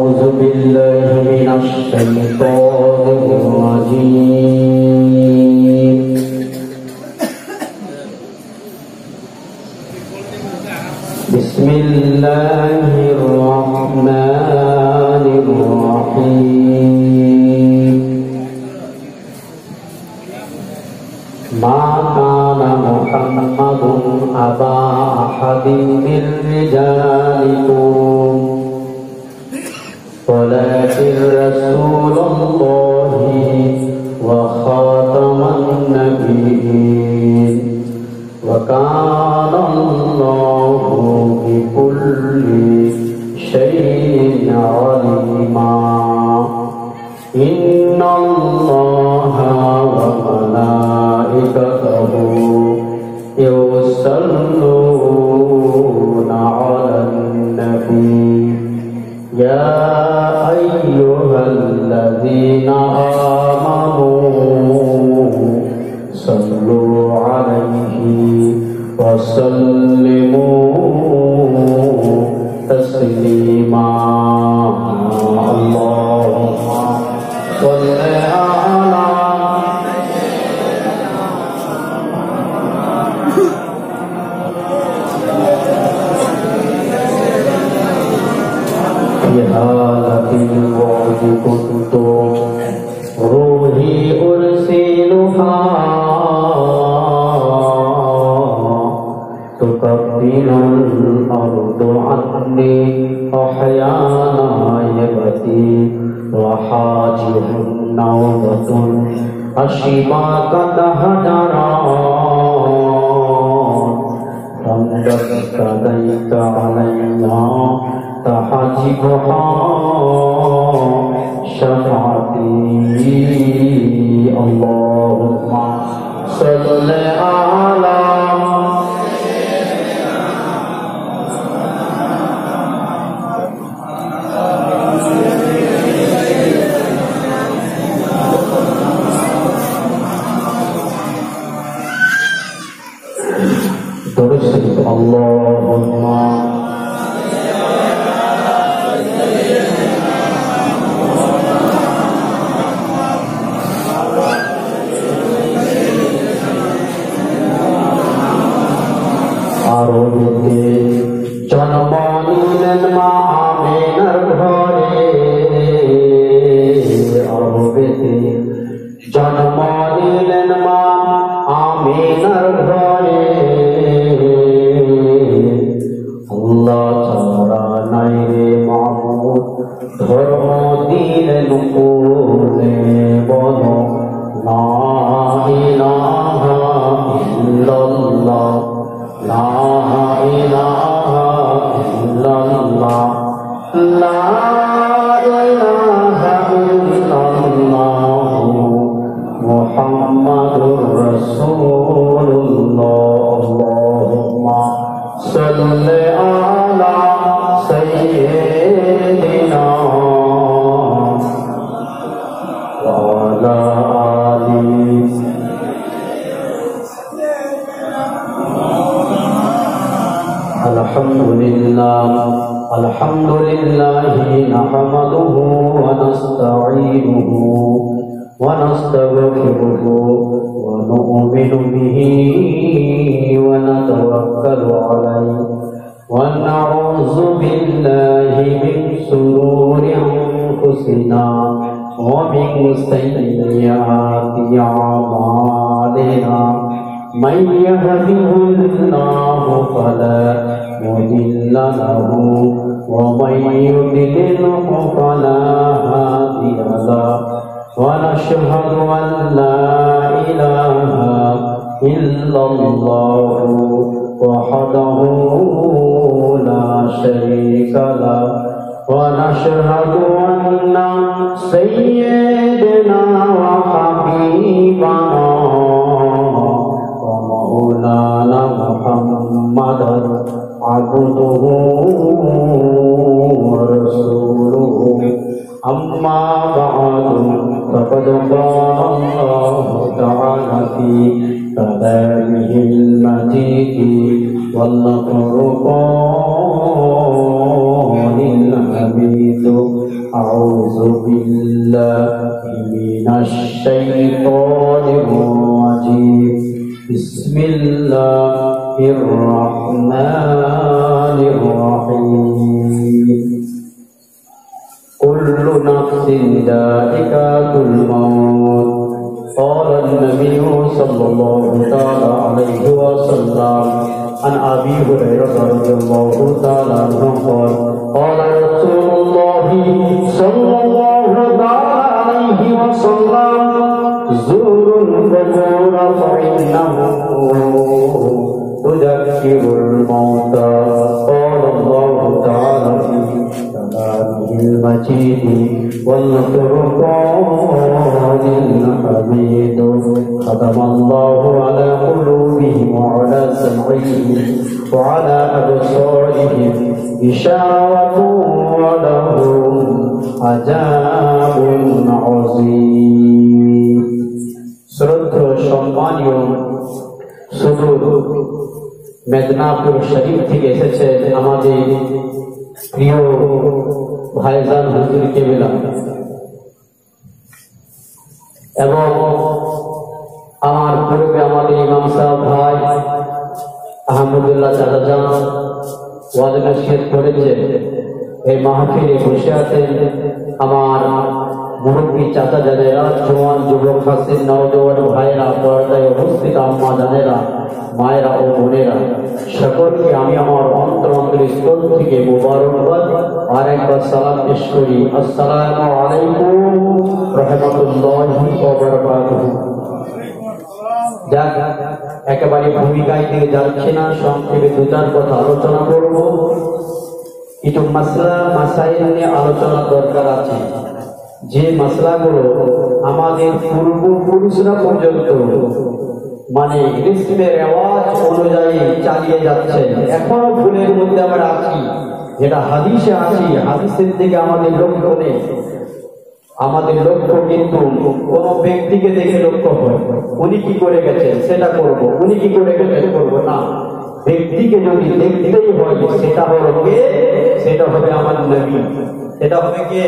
أعوذ بالله من الشيطان الرجيم بسم الله الرحمن الرحيم ما كان محمد أبا أحد من رجالكم ولكن رسول الله وخاتم النبيين وكان الله بكل شيء عليما إن الله وملائكته يصلون على النبي يا أيها الذين آمنوا صلوا عليه وسلموا تسليما اللهم صل على في حالة الوعد كنت روحي أرسلها تقبل الأرض عني أحيانا يبتي وحاجه نوبة أشباك تهجران فانتك ديك علينا تحجبها شفاعتي اللهم صل على اللهم আরবিতে জন্ম নিলেন মা আমিনার ঘরে আরবিতে জন্ম নিলেন মা আমিনার ঘরে আল্লাহ ছাড়া নাই রে মাবুদ ধর্ম দিলেন কোনে বলো লা ইলাহা ইল্লাল্লাহ লা ইলাহা ইল্লাল্লাহ লা ইলাহা ইল্লাল্লাহ মুহাম্মাদুর রাসূলুল্লাহ আল্লাহুম্মা সাল্লি আলা সাইয়্যিদিনা ওয়া আলা আলিহি الحمد لله نحمده ونستعينه ونستغفره ونؤمن به ونتوكل عليه ونعوذ بالله من شرور أنفسنا ومن سيئات أعمالنا من يهده الله فلا مضل له ومن يضلله فلا هادي له ونشهد أن لا إله إلا الله وحده لا شريك له ونشهد أن سيدنا وحبيبنا ومولانا محمدا عبده ورسوله أما بعد فقد قال الله تعالى في كلامه المجيد والفرقان الحميد أعوذ بالله من الشيطان الرجيم بسم الله الرحمن الرحيم كل نفس ذائقة الموت قال النبي صلى الله تعالى عليه وسلم عن أبي هريرة رضي الله تعالى عنه قال قال رسول الله صلى الله تعالى عليه وسلم زوروا القبور فإنه تذكر الموت قال الله تعالى في كلامه المجيد والفرقان الحميد ختم الله على قلوبهم وعلى سمعهم وعلى أبصارهم غشاوة ولهم عذاب عظيم শ্রদ্ধা সম্মানীয় সুদূর মেদিনীপুর শরীফ থেকে এসেছেন আমাদের প্রিয় ভাইজান হুজুর কেবলা এবং আমার পূর্বে আমাদের ইমাম সাহেব ভাই আহমদুল্লাহ চাচাজান ওয়াজ নসিহত করেছে। এই মাহফিলে বসে আছেন আমার মুরব্বী চাচা জানেরা, জওয়ান যুবক হাসিন নওজওয়ান ভাইয়েরা, পর্দায় উপস্থিত আম্মা জানেরা, মায়েরা ও বোনেরা, সকলকে আমি আমার অন্তরের থেকে মুবারকবাদ আর একবার সালাম পেশ করি। আসসালামু আলাইকুম রাহমাতুল্লাহি ওয়া বারাকাতুহু। যাক, একেবারে ভূমিকায় দিকে যাচ্ছে না, সংক্ষেপে দু চার কথা আলোচনা করব। কিছু মাসলা মাসাইল নিয়ে আলোচনা দরকার আছে, যে মাসলাগুলো আমাদের পূর্বপুরুষরা পর্যন্ত মানে ইসলামের রেওয়াজ অনুযায়ী চালিয়ে যাচ্ছে, এখনো ভুলের মধ্যে আমরা আছি। যেটা হাদিসে আছি, হাদিসের দিকে আমাদের লক্ষ্য নেই। আমাদের লক্ষ্য কিন্তু কোন ব্যক্তিকে দেখে লক্ষ্য হয়, উনি কি করে গেছেন সেটা করব, উনি কি করে গেছেন করব না। ব্যক্তিকে যদি দেখতেই হয় সেটা হলো কে? সেটা হবে আমার নবী। সেটা হবে কে?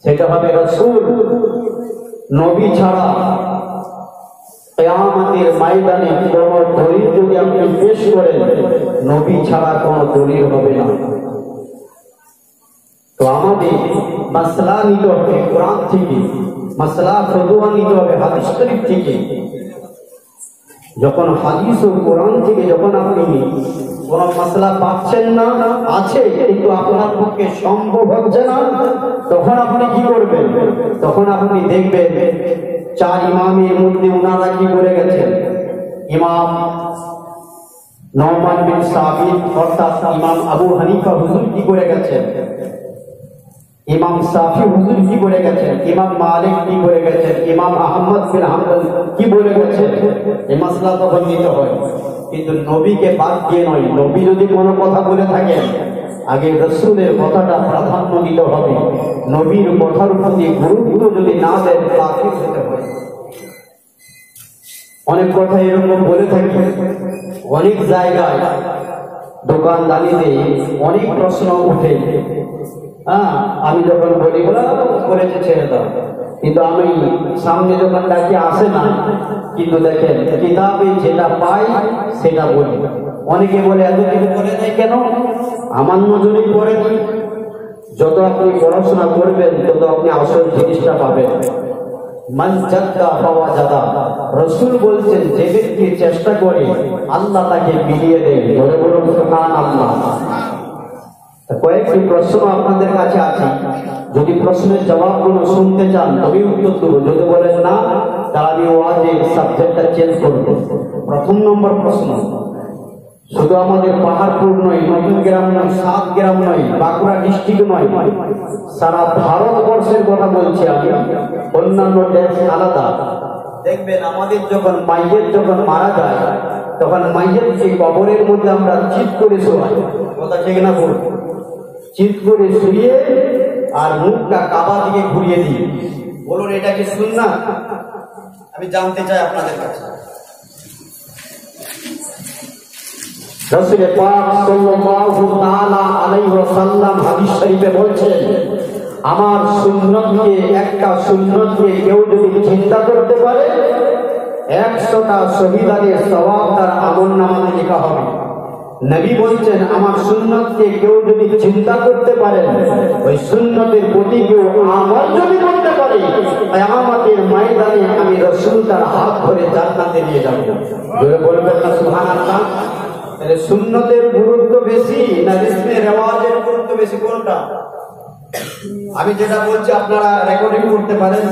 সেটা হবে রাসূল। নবী ছাড়া কিয়ামতের ময়দানে কোন দলিল যদি আপনি পেশ করেন, নবী ছাড়া কোন দলিল হবে না। তো আমাদের মাসলা নিতে হবে কোরআন থেকে, মাসলা ফতোয়া নিতে হবে হাদিস শরীফ থেকে। যখন হাদিস ও কোরআন থেকে যখন আপনি কোন মাসলা পাচ্ছেন না, আছে কিন্তু আপনার পক্ষে সম্ভব হচ্ছে না, তখন আপনি কি করবেন? তখন আপনি দেখবেন চার ইমামের মধ্যে ওনারা কি করে গেছেন। ইমাম নুমান বিন সাবিত অর্থাৎ ইমাম আবু হানিফা হুজুর কি করে গেছেন, ইমাম শাফি হুজুর কি বলে গেছেন, ইমাম মালিক কি বলে গেছেন, ইমাম আহমদ বিন হাম্বল কি বলে গেছেন। এই মাসলা তো বর্ণিত হয়, কিন্তু নবীকে বাদ দিয়ে নয়। নবী যদি কোনো কথা বলে থাকেন, আগে রাসূলের কথাটা প্রাধান্য দিতে হবে। নবীর কথার প্রতি গুরুত্ব যদি না দেন, বাতিল হতে হয়। অনেক কথা এরকম বলে থাকি, অনেক জায়গায় দোকানদারিতে অনেক প্রশ্ন উঠে। আমি যখন বলি বলা করেছে ছেড়ে দাও, কিন্তু আমি সামনে যখন ডাকি আসে না। কিন্তু দেখেন কিতাবে যেটা পাই সেটা বলি। অনেকে বলে এত কিছু বলে নাই কেন? আমার নজরে পড়েনি। যত আপনি পড়াশোনা করবেন তত আপনি আসল জিনিসটা পাবেন। মান জাদ্দা ফাওয়া জাদা, রাসূল বলছেন যে ব্যক্তি চেষ্টা করে আল্লাহ তাকে মিলিয়ে দেয়। বলে বলুন সুবহানাল্লাহ। কয়েকটি প্রশ্ন আপনাদের কাছে আছে, যদি প্রশ্নের জবাবগুলো শুনতে চান তবে উত্তর দেবো, যদি বলেন না তাহলে আমি ওয়াজের সাবজেক্টটা চেঞ্জ করব। প্রথম নম্বর প্রশ্ন, শুধু আমাদের পাহাড়পুর নয়, নতুন গ্রাম নয়, 7 গ্রাম নয়, বাঁকুড়া ডিস্ট্রিক্ট নয়, সারা ভারতবর্ষের কথা বলছি আমি। অন্যান্য দেশ আলাদা। দেখবেন আমাদের যখন মাইয়ের যখন মারা যায়, তখন মাইয়ের সেই কবরের মধ্যে আমরা চিৎ করে শোয়াই। কথা ঠিক না বল? চিৎ করে শুয়ে আর মুখটা কাবা দিকে ঘুরিয়ে দিই। বলুন এটা কি সুন্নাত? আমি জানতে চাই আপনাদের কাছে। রাসূল পাক সাল্লাল্লাহু তাআলা আলাইহি ওয়াসাল্লাম হাদিস শরীফে বলছেন, আমার সুন্নতকে, একটা সুন্নতকে কেউ যদি চিন্তা করতে পারে 100টা শহীদের সওয়াব তার আমলনামায় লেখা হবে। নবী বলছেন, আমার সুন্নতকে কেউ যদি চিন্তা করতে পারে, ওই সুন্নতের প্রতি কেউ আমল যদি করতে পারে, কিয়ামতের ময়দানে আমি রাসূল তার হাত ধরে জান্নাতে নিয়ে যাব। জোরে বলবেন না সুবহানাল্লাহ। তাহলে সুন্নতের গুরুত্ব বেশি না রিসমে রেওয়াজের গুরুত্ব বেশি, কোনটা? আমি যেটা বলছি আপনারা রেকর্ডিং করতে পারেন,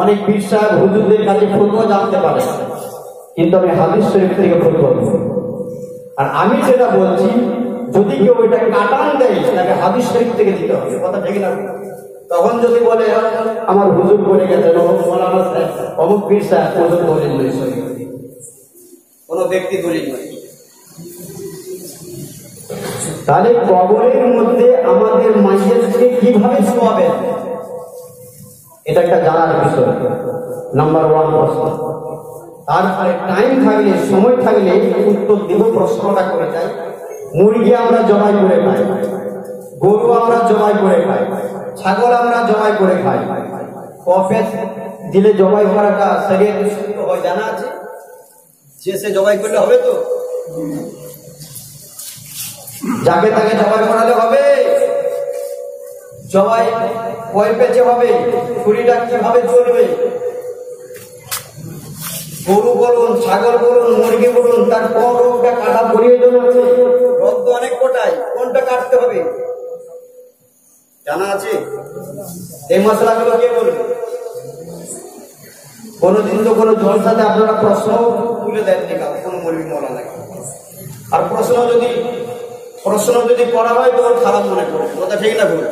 অনেক পীর সাহেব হুজুরদের কাছে ফতোয়া জানতে পারেন, কিন্তু আমি হাদিস শরীফ থেকে ফতোয়া দেব। আর আমি যেটা বলছি, যদি কেউ এটা কাটান দেয় তাকে হাদিস শরীফ থেকে দিতে হবে, কথা ঠিক না? তখন যদি বলে আমার হুজুর করে গেছেন, অমুক পীর সাহেব হুজুর বলেন, কোন ব্যক্তি দলিল নয়। তাহলে কবরের মধ্যে আমাদের মাইয়াতকে কিভাবে শোয়াবেন, এটা একটা জানার বিষয়, নাম্বার 1 প্রশ্ন। তারপরে টাইম থাকলে, সময় থাকলে উত্তর দিব। প্রশ্নটা করে যাই, মুরগি আমরা জবাই করে খাই, গরু আমরা জবাই করে খাই, ছাগল আমরা জবাই করে খাই, কফে দিলে জবাই করাটা শরীয়তে শুদ্ধ হয় জানা আছে? যে সে জবাই করলে হবে তো? যাকে তাকে জবাই করালে হবে? জবাই কয় পেঁচে হবে? ছুরিটা কিভাবে চলবে? গরু বলুন, ছাগল বলুন, মুরগি বলুন, তার কোনটা কাটা প্রয়োজন আছে? রক্ত অনেক কোটায়, কোনটা কাটতে হবে জানা আছে? এই মশলাগুলো কে বলবে? কোনদিন তো কোনো জলসাতে আপনারা প্রশ্ন তুলে দেননি কাউ, কোনো মুরগি মরা লাগে। আর প্রশ্ন যদি করা হয় তো খারাপ মনে করে, কথা ঠিক না? বলে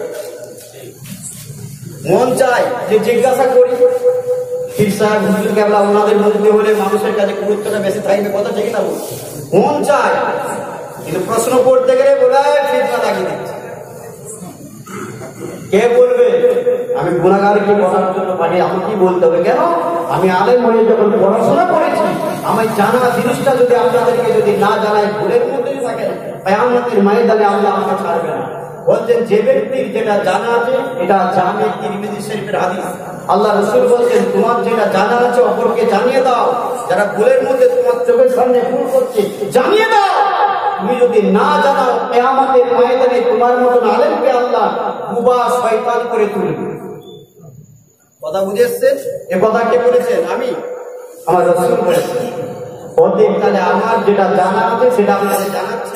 মন চায় যে জিজ্ঞাসা করি, পীর সাহেব হুজুর কেবলা ওনাদের মধ্যে হলে মানুষের কাছে গুরুত্বটা বেশি থাকবে, কথা ঠিক না? বলে মন চায়, কিন্তু প্রশ্ন করতে গেলে বলে ফিতনা লাগিয়ে দিচ্ছে। কে বলবে? আমি গুনাহগার কি বলার জন্য পারি? আমাকে বলতে হবে কেন? আমি আলেম হয়ে যখন পড়াশোনা করেছি, আমি জানা জিনিসটা যদি আপনাদেরকে যদি না জানাই, ভুলের মধ্যে থাকে, কিয়ামতের ময়দানে আল্লাহ আমাকে ছাড়বে না। বলছেন, যে ব্যক্তির যেটা জানা আছে, এটা জামে তিরমিজি শরীফের হাদিস। আল্লাহ রাসূল বলছেন, তোমার যেটা জানা আছে অপরকে জানিয়ে দাও। যারা ভুলের মধ্যে তোমার চোখের সামনে ভুল করছে, জানিয়ে দাও। তুমি যদি না জানাও, কিয়ামতের ময়দানে তোমার মতন আলেমকে আল্লাহ বুবা শয়তান করে তুলবে। কথা বুঝেছেন? এ কথা কে বলেছেন? আমি, আমার রাসূল বলেছেন। অতএব তাহলে আমার যেটা জানা আছে সেটা আপনাদের জানাচ্ছি।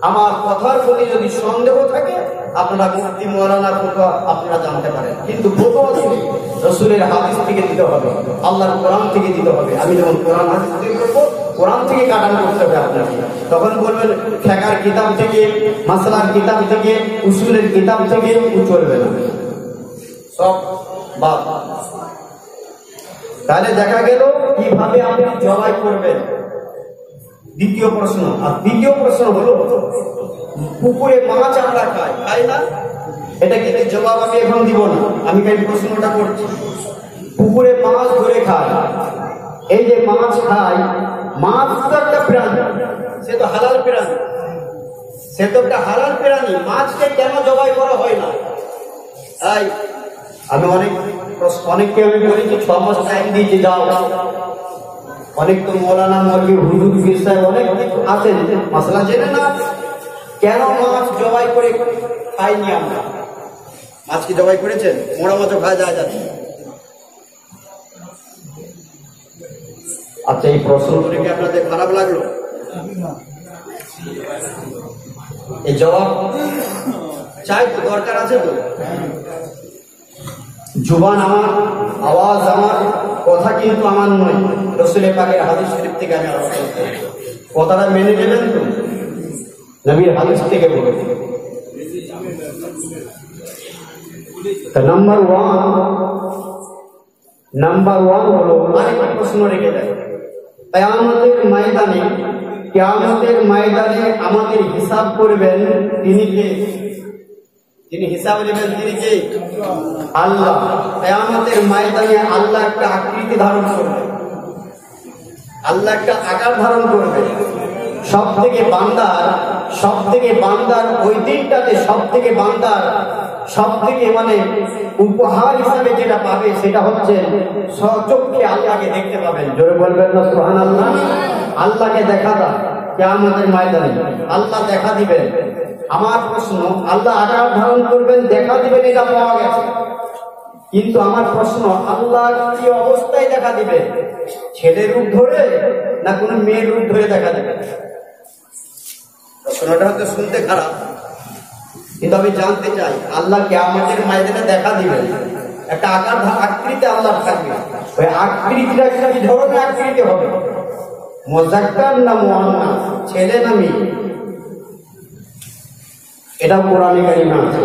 আমার কথার প্রতি যদি সন্দেহ থাকে, আপনারা মুফতি মাওলানা ফতোয়া আপনারা জানতে পারেন, কিন্তু ফতোয়া দিলে রাসূলের হাদিস থেকে দিতে হবে, আল্লাহর কোরআন থেকে দিতে হবে। আমি যখন কোরআন হাদিস থেকে করবো, কোরআন থেকে কাটানো করতে হবে আপনাকে। তখন বলবেন ফিকহের কিতাব থেকে, মাসলার কিতাব থেকে, উসুলের কিতাব থেকে চলবে না, সব বাদ। তাহলে দেখা গেল কিভাবে আপনি জবাই করবেন, দ্বিতীয় প্রশ্ন। আর দ্বিতীয় প্রশ্ন হলো, পুকুরে মাছ আমরা খাই না? এটা কিন্তু জবাব আমি এখন দিব না, আমি এই প্রশ্নটা করছি। পুকুরে মাছ ধরে খায়, এই যে মাছ খায়, মাছ তো একটা প্রাণী, সে তো হালাল প্রাণী, সে তো একটা হালাল প্রাণী। মাছকে কেন জবাই করা হয় না? তাই আমি অনেককে আমি বলেছি 6 মাস টাইম দিয়েছি, যাও। অনেক তো মৌলানা মৌলভী হুজুর পীর সাহেব অনেক আছেন, মাসলা জেনে না কেন মাছ জবাই করে খাইনি আমরা। মাছ কি জবাই করেছেন? মোড়া মাছও খাওয়া যায় যাচ্ছে। আচ্ছা, এই প্রশ্নগুলি কি আপনাদের খারাপ লাগলো? এই জবাব চাই তো, দরকার আছে তো। জুবান আমার, আওয়াজ আমার, কথা কিন্তু আমার নয়, রাসূল পাকের হাদিস শরীফ থেকে আমি আলোচনা করি। কথাটা মেনে নেবেন তো? নবীর হাদিস থেকে বলেছি। নাম্বার ওয়ান হলো, আরেকটা প্রশ্ন রেখে যায়, কিয়ামতের ময়দানে আমাদের হিসাব করবেন তিনি কে? যিনি হিসাব নেবেন তিনি কে? আল্লাহ। কিয়ামতের ময়দানে আল্লাহ একটা আকৃতি ধারণ করবে, আল্লাহ একটা আকার ধারণ করবে। সব থেকে বান্দার ওই দিনটাতে সব থেকে মানে উপহার হিসাবে যেটা পাবে সেটা হচ্ছে স্বচক্ষে আল্লাহকে দেখতে পাবেন। জোরে বলবেন না সুবহানাল্লাহ। আল্লাহকে দেখা দাও কিয়ামতের ময়দানে আল্লাহ দেখা দিবেন। আমার প্রশ্ন, আল্লাহ আকার ধারণ করবেন, দেখা দিবেন, এটা পাওয়া গেছে, কিন্তু আমার প্রশ্ন, আল্লাহ কি অবস্থায় দেখা দিবে? ছেলের রূপ ধরে না কোন মেয়ের রূপ ধরে দেখা দিবে? প্রশ্নটা হয়তো শুনতে খারাপ, কিন্তু আমি জানতে চাই আল্লাহ কিয়ামতের ময়দানে দেখা দিবেন, একটা আকৃতি আল্লাহ থাকবে। ওই আকৃতিটা কি ধরনের আকৃতি হবে? মুযাক্কার না মুআন্নাস, ছেলে না মেয়ে? এটা কোরআনে কারিমে আছে,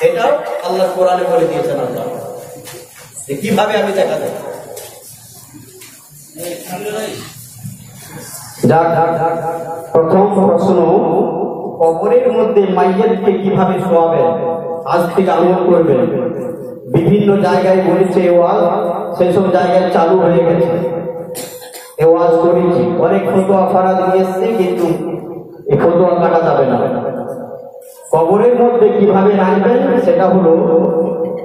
এটাও আল্লাহ কোরআনে বলে দিয়েছেন। আল্লাহ কিভাবে আমি দেখা দেব? প্রথম প্রশ্ন, কবরের মধ্যে মাইয়াতকে কিভাবে শোয়াবেন? আজ থেকে আমল করবেন। বিভিন্ন জায়গায় বলেছে ওয়াজ, সেসব জায়গায় চালু হয়ে গেছে, এ ওয়াজ করেছি, অনেক ফতোয়া ফারাদ দিয়েছে, কিন্তু এই ফতোয়া কাটা যাবে না। কবরের মধ্যে কিভাবে রাখবেন সেটা হলো,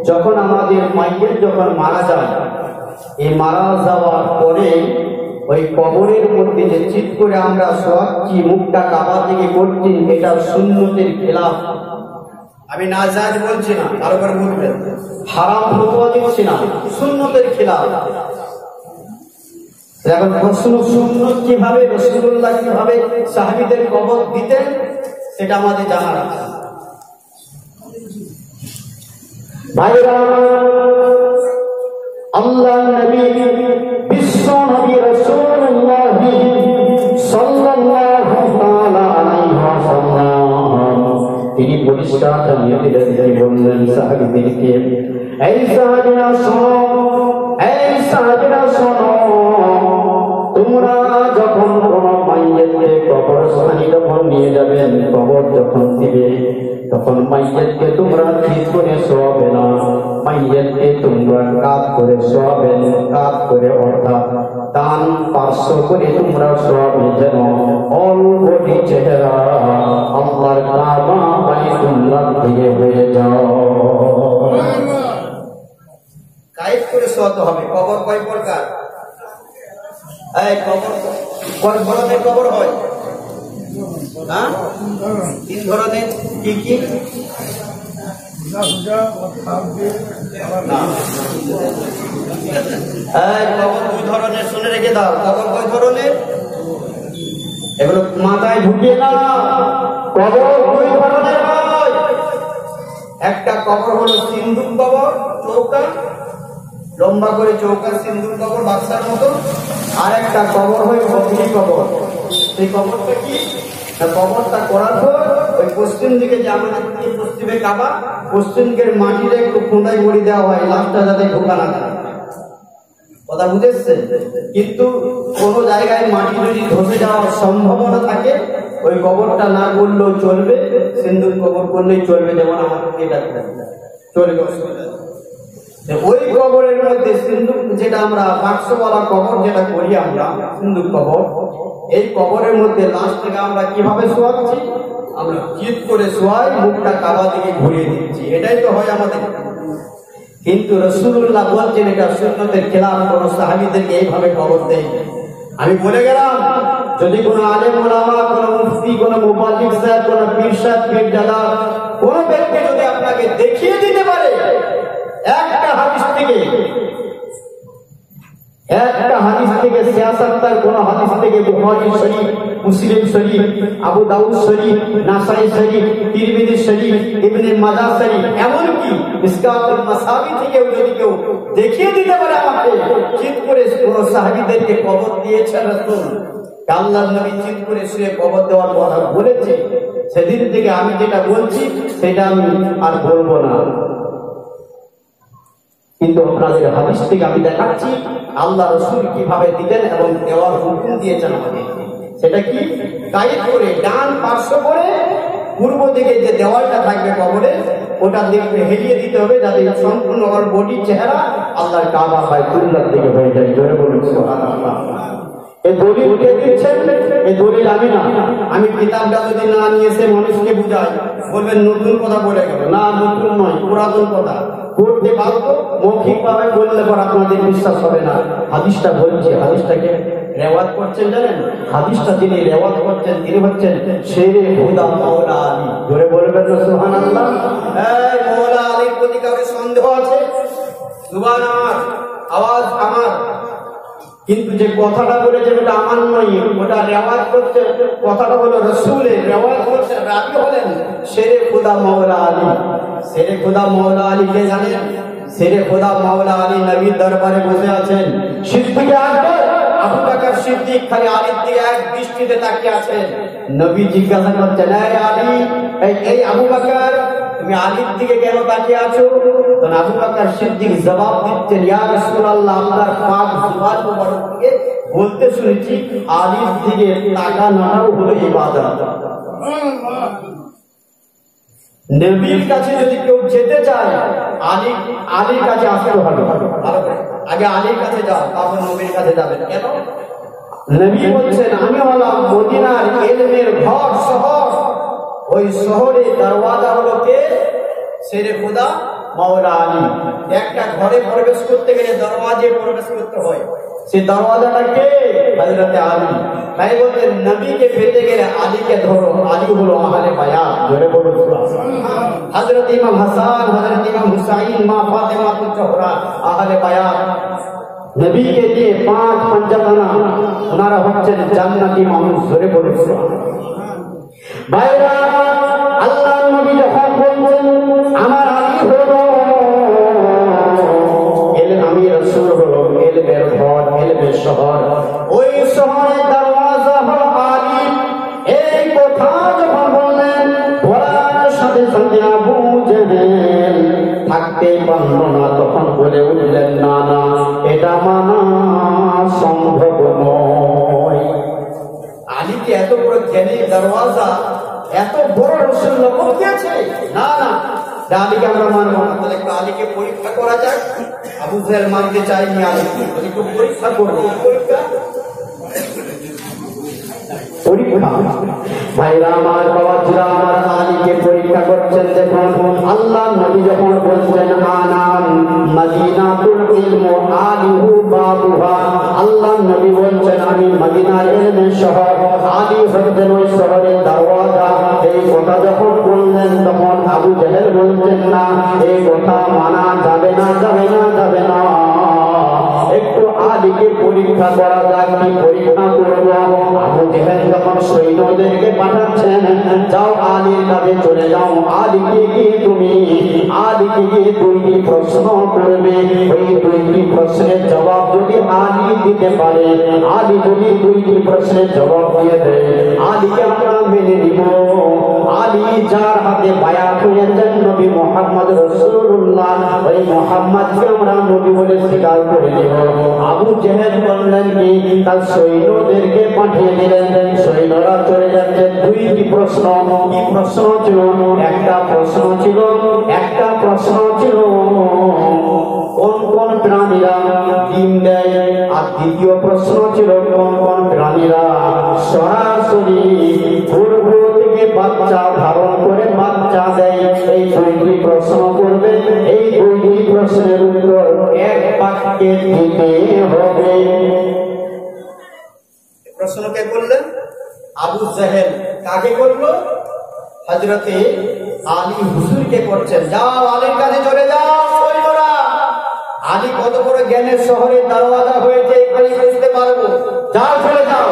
যখন আমাদের মাইয়াত যখন মারা যায়, এই মারা যাওয়ার পরে ওই কবরের মধ্যে যে চিৎ করে আমরা শোয়াচ্ছি, মুখটা কাবা দিকে করছি, এটা সুন্নতের খেলাফ। আমি নাজায়েজ বলছি না, ভালো করে বুঝবেন, হারাম ফতোয়া দিচ্ছি না, সুন্নতের খেলাফ। এখন প্রশ্ন, সুন্নত কিভাবে, রাসূলুল্লাহ কিভাবে সাহাবীদের কবর দিতেন সেটা আমাদের জানা আছে। ভাইরা, আল্লাহ নবী, বিশ্ব নবী রাসূলুল্লাহ সাল্লাল্লাহু তাআলা আলাইহি ওয়াসাল্লাম তিনি পরিষ্কার জানিয়ে দিলেন, তিনি বললেন সাহাবীদেরকে, এই সাহাবীরা শোনো, এই সাহাবীরা শোনো, তোমরা যখন কোন মাইয়াতকে কবরস্থানে যখন নিয়ে যাবেন, কবর যখন দিবে, তখন মাইয়াতকে তোমরা ঠিক করে শোয়াবে না, মাইয়াতকে তোমরা কাত করে শোয়াবেন, কাত করে অর্থাৎ ডান পার্শ্ব করে তোমরা শোয়াবে, যেন অলবডি চেহারা আল্লাহর কাবা বাইতুল্লাহ দিকে হয়ে যাও। কায়েদ করে শোয়াতে হবে। কবর কয় প্রকার? এই কবর কয় ধরনের কবর হয়? হ্যাঁ, 3 ধরনের। কি কি? কবর 2 ধরনের, শুনে রেখে দাও। কবর কয় ধরনের? এগুলো মাথায় ঢুকিয়ে না। কবর 2 ধরনের হয়। একটা কবর হলো সিন্দুক কবর, চৌকা, লম্বা করে চৌকা, সিন্দুক কবর বাক্সার মতো। আর একটা কবর হয় অগ্নি কবর। সেই কবরটা কি? কবরটা করার পর ওই পশ্চিম দিকে, যে আমাদের পশ্চিমে কাবা, পশ্চিম দিকের মাটিতে একটু খোঁড়াই গড়ি দেওয়া হয়, লাশটা যাতে ঢোকা না যায়। কথা বুঝেছে? কিন্তু কোন জায়গায় মাটি যদি ধসে যাওয়ার সম্ভাবনা থাকে, ওই কবরটা না করলেও চলবে, সিন্দুক কবর করলেই চলবে, যেমন আমার এটা চলবে। ওই কবরের মধ্যে সিন্দুক, যেটা আমরা বাক্সওয়ালা কবর যেটা করি আমরা, সিন্দুক কবর, এই কবরের মধ্যে লাশ থেকে আমরা কিভাবে শোয়াচ্ছি? আমরা চিৎ করে শোয়াই, মুখটা কাবা দিকে ঘুরিয়ে দিচ্ছি, এটাই তো হয় আমাদের। কিন্তু রাসূলুল্লাহ বলছেন এটা সুন্নতের খেলাফ, কোন সাহাবীদেরকে এইভাবে কবর দেয়। আমি বলে গেলাম, যদি কোন আলেম ওলামা, কোন মুফতি, কোন মুবাল্লিগ সাহেব, কোন পীর সাহেব, পীরজাদা, কোন ব্যক্তি যদি আপনাকে দেখিয়ে দিতে পারে একটা হাদিস থেকে সিয়াসাত্তার কোন হাদিস থেকে, বুখারী শরীফ, মুসলিম শরীফ, আবু দাউদ শরীফ, নাসাই শরীফ, তিরমিজি শরীফ, ইবনে মাজাহ শরীফ, এমনকি মিসকাতুল মাসাবি থেকে যদি কেউ দেখিয়ে দিতে পারে আমাকে, চিৎ করে কোন সাহাবীদেরকে কবর দিয়েছেন রাসূল, আল্লাহর নবী চিৎ করে শুয়ে কবর দেওয়ার কথা বলেছে, সেদিন থেকে আমি যেটা বলছি সেটা আমি আর বলবো না। কিন্তু আপনাদের হাদিস থেকে আমি দেখাচ্ছি আল্লাহ রাসূল কিভাবে দিতেন এবং দেওয়ার হুকুম দিয়েছেন আমাদের। সেটা কি? কায়েদ করে ডান পার্শ্ব করে পূর্ব দিকে যে দেওয়ালটা থাকবে কবরে, ওটা দিকে হেলিয়ে দিতে হবে, যাতে সম্পূর্ণ আমার বডি চেহারা আল্লাহর কাবা বাইতুল্লাহ দিকে হয়ে যায়। জোরে বলুন সুবহানাল্লাহ। এই দলিল কে দিচ্ছেন? এই দলিল আমি না। আমি কিতাবটা যদি না নিয়ে এসে মানুষকে বুঝাই, বলবেন নতুন কথা বলে গেল। না, নতুন নয়, পুরাতন কথা। করতে বাধ্য, মৌখিক ভাবে বললে পর আপনাদের বিশ্বাস হবে না। হাদিসটা বলছে, হাদিসটাকে রেওয়াজ করছেন জানেন? হাদিসটা যিনি রেওয়াজ করছেন তিনি হচ্ছেন শেরে হুদা মাওলা আলী। জোরে বলবেন না সুবহানাল্লাহ? এই মাওলা আলীর প্রতি কারো সন্দেহ আছে? জুবান আমার, আওয়াজ আমার। কিন্তু যে কথাটা বলেছেন ওটা আমার নয়, ওটা রেওয়াজ করছে। কথাটা হলো রাসূলের, রেওয়াজ করছে রাবি হলেন শেরে খুদা মাওলা আলী। শেরে খুদা মাওলা আলী কে জানেন? শেরে খুদা মাওলা আলী নবীর দরবারে বসে আছেন। সিদ্দিকে আকবর আবু বকর সিদ্দিক খালি আলীর দিকে এক দৃষ্টিতে তাকিয়ে আছেন। নবী জিজ্ঞাসা করছেন, এই আলী, এই আবু বকর, তুমি আলীর দিকে কেন তাকিয়ে আছো? তখন আবু বকর সিদ্দিক জবাব দিচ্ছেন, ইয়া রাসূলুল্লাহ, আপনার পাক জুবান মুবারক থেকে বলতে শুনেছি আলীর দিকে তাকানোটাও হলো ইবাদত। নবীর কাছে যদি কেউ যেতে চায়, আলীর কাছে আসতে হবে। আগে আলীর কাছে যাও, তারপর নবীর কাছে যাবেন। কেন? নবী বলছেন, আমি হলাম মদিনার ইলমের ঘর, শহর। ওই শহরে দরওয়াজা হলো কে? শেরে খুদা মাওলা আলী। একটা ঘরে প্রবেশ করতে গেলে দরওয়াজায় প্রবেশ করতে হয়। সেই দরওয়াজাটা কে? হযরত আলী। তাই বলতেন নবীকে পেতে গেলে আলীকে ধরো। আলী হলো আহলে বায়াত। জোরে বলুন সুবহানাল্লাহ। হযরত ইমাম হাসান, হযরত ইমাম হুসাইন, মা ফাতেমা জোহরা আহলে বায়াত। নবীকে দিয়ে 5 পঞ্চতনা, ওনারা হচ্ছেন জান্নাতি মানুষ। জোরে বলুন সুবহানাল্লাহ। ভাইরা, আল্লাহর নবী যখন বলছেন আমার আলী হলো, আমি রাসূল হলো ইলমের ঘর, ইলমের শহর। ওই শহরের দরওয়াজা হলো আলী। এই কথা যখন বললেন, বলার সাথে সাথে আবু জেহেল থাকতে পারল না। তখন বলে উঠলেন, না না, এটা মানা সম্ভব নয়। আলীকে এত বড় জ্ঞানী দরওয়াজা, এত বড় রসুল লক্ষ্য দিয়েছে। না না, আলীকে আমরা মানব না। তাহলে একটু আলীকে পরীক্ষা করা যাক। আবু জেহেল মানতে চাইনি আলীকে, একটু পরীক্ষা করবো। পরীক্ষা ভাইরা আমার, বাবাজিরা আমার, আলীকে পরীক্ষা করছেন। দেখুন আল্লাহ নবী যখন বলছেন আনাম মদিনাতুল ইলম আলিহু বাবুহা, আল্লাহ নবী বলছেন আমি মদিনার ইলমের শহর, আলী হচ্ছেন ওই শহরের দরওয়াজা। এই কথা যখন বললেন তখন আবু জেহেল বলছেন, না, এই কথা মানা যাবে না, যাবে না, যাবে না। একটু আলীকে পরীক্ষা করা যাক। কি পরীক্ষা করব? আবু জেহেল যখন সৈন্যদেরকে পাঠাচ্ছেন, যাও আলীর কাছে চলে যাও, আলীকে গিয়ে তুমি আলীকে গিয়ে 2টি প্রশ্ন করবে। ওই 2টি প্রশ্নের জবাব যদি আলী দিতে পারে, আলী যদি 2টি প্রশ্নের জবাব দিয়ে দেয়, আলীকে আমরা মেনে নিব। আলী যার হাতে বায়াত হয়েছেন নবী মুহাম্মদ রাসূলুল্লাহ, ওই মুহাম্মদকে আমরা নবী বলে স্বীকার করে নেব। আবু জেহেল বললেন কি, তার সৈন্যদেরকে পাঠিয়ে দিলেন। সৈন্যরা চলে যাচ্ছে। 2টি প্রশ্ন। কি প্রশ্ন ছিল? একটা প্রশ্ন ছিল কোন কোন প্রাণীরা ডিম দেয়, আর দ্বিতীয় প্রশ্ন ছিল কোন কোন প্রাণীরা সরাসরি গর্ভ থেকে বাচ্চা ধারণ করে বাচ্চা দেয়। এই 2টি প্রশ্ন করবে। এই 2টি প্রশ্নের উত্তর এক বাক্যে দিতে হবে। প্রশ্ন কে করলেন? আবু জেহেল। কাকে করলো? হযরতে আলী হুজুরকে করছেন। যাও আলীর কাছে চলে যাও সৈন্যরা। আলী কত বড় জ্ঞানের শহরে দরওয়াজা হয়েছে, এখানে বুঝতে পারবো। যাও চলে যাও।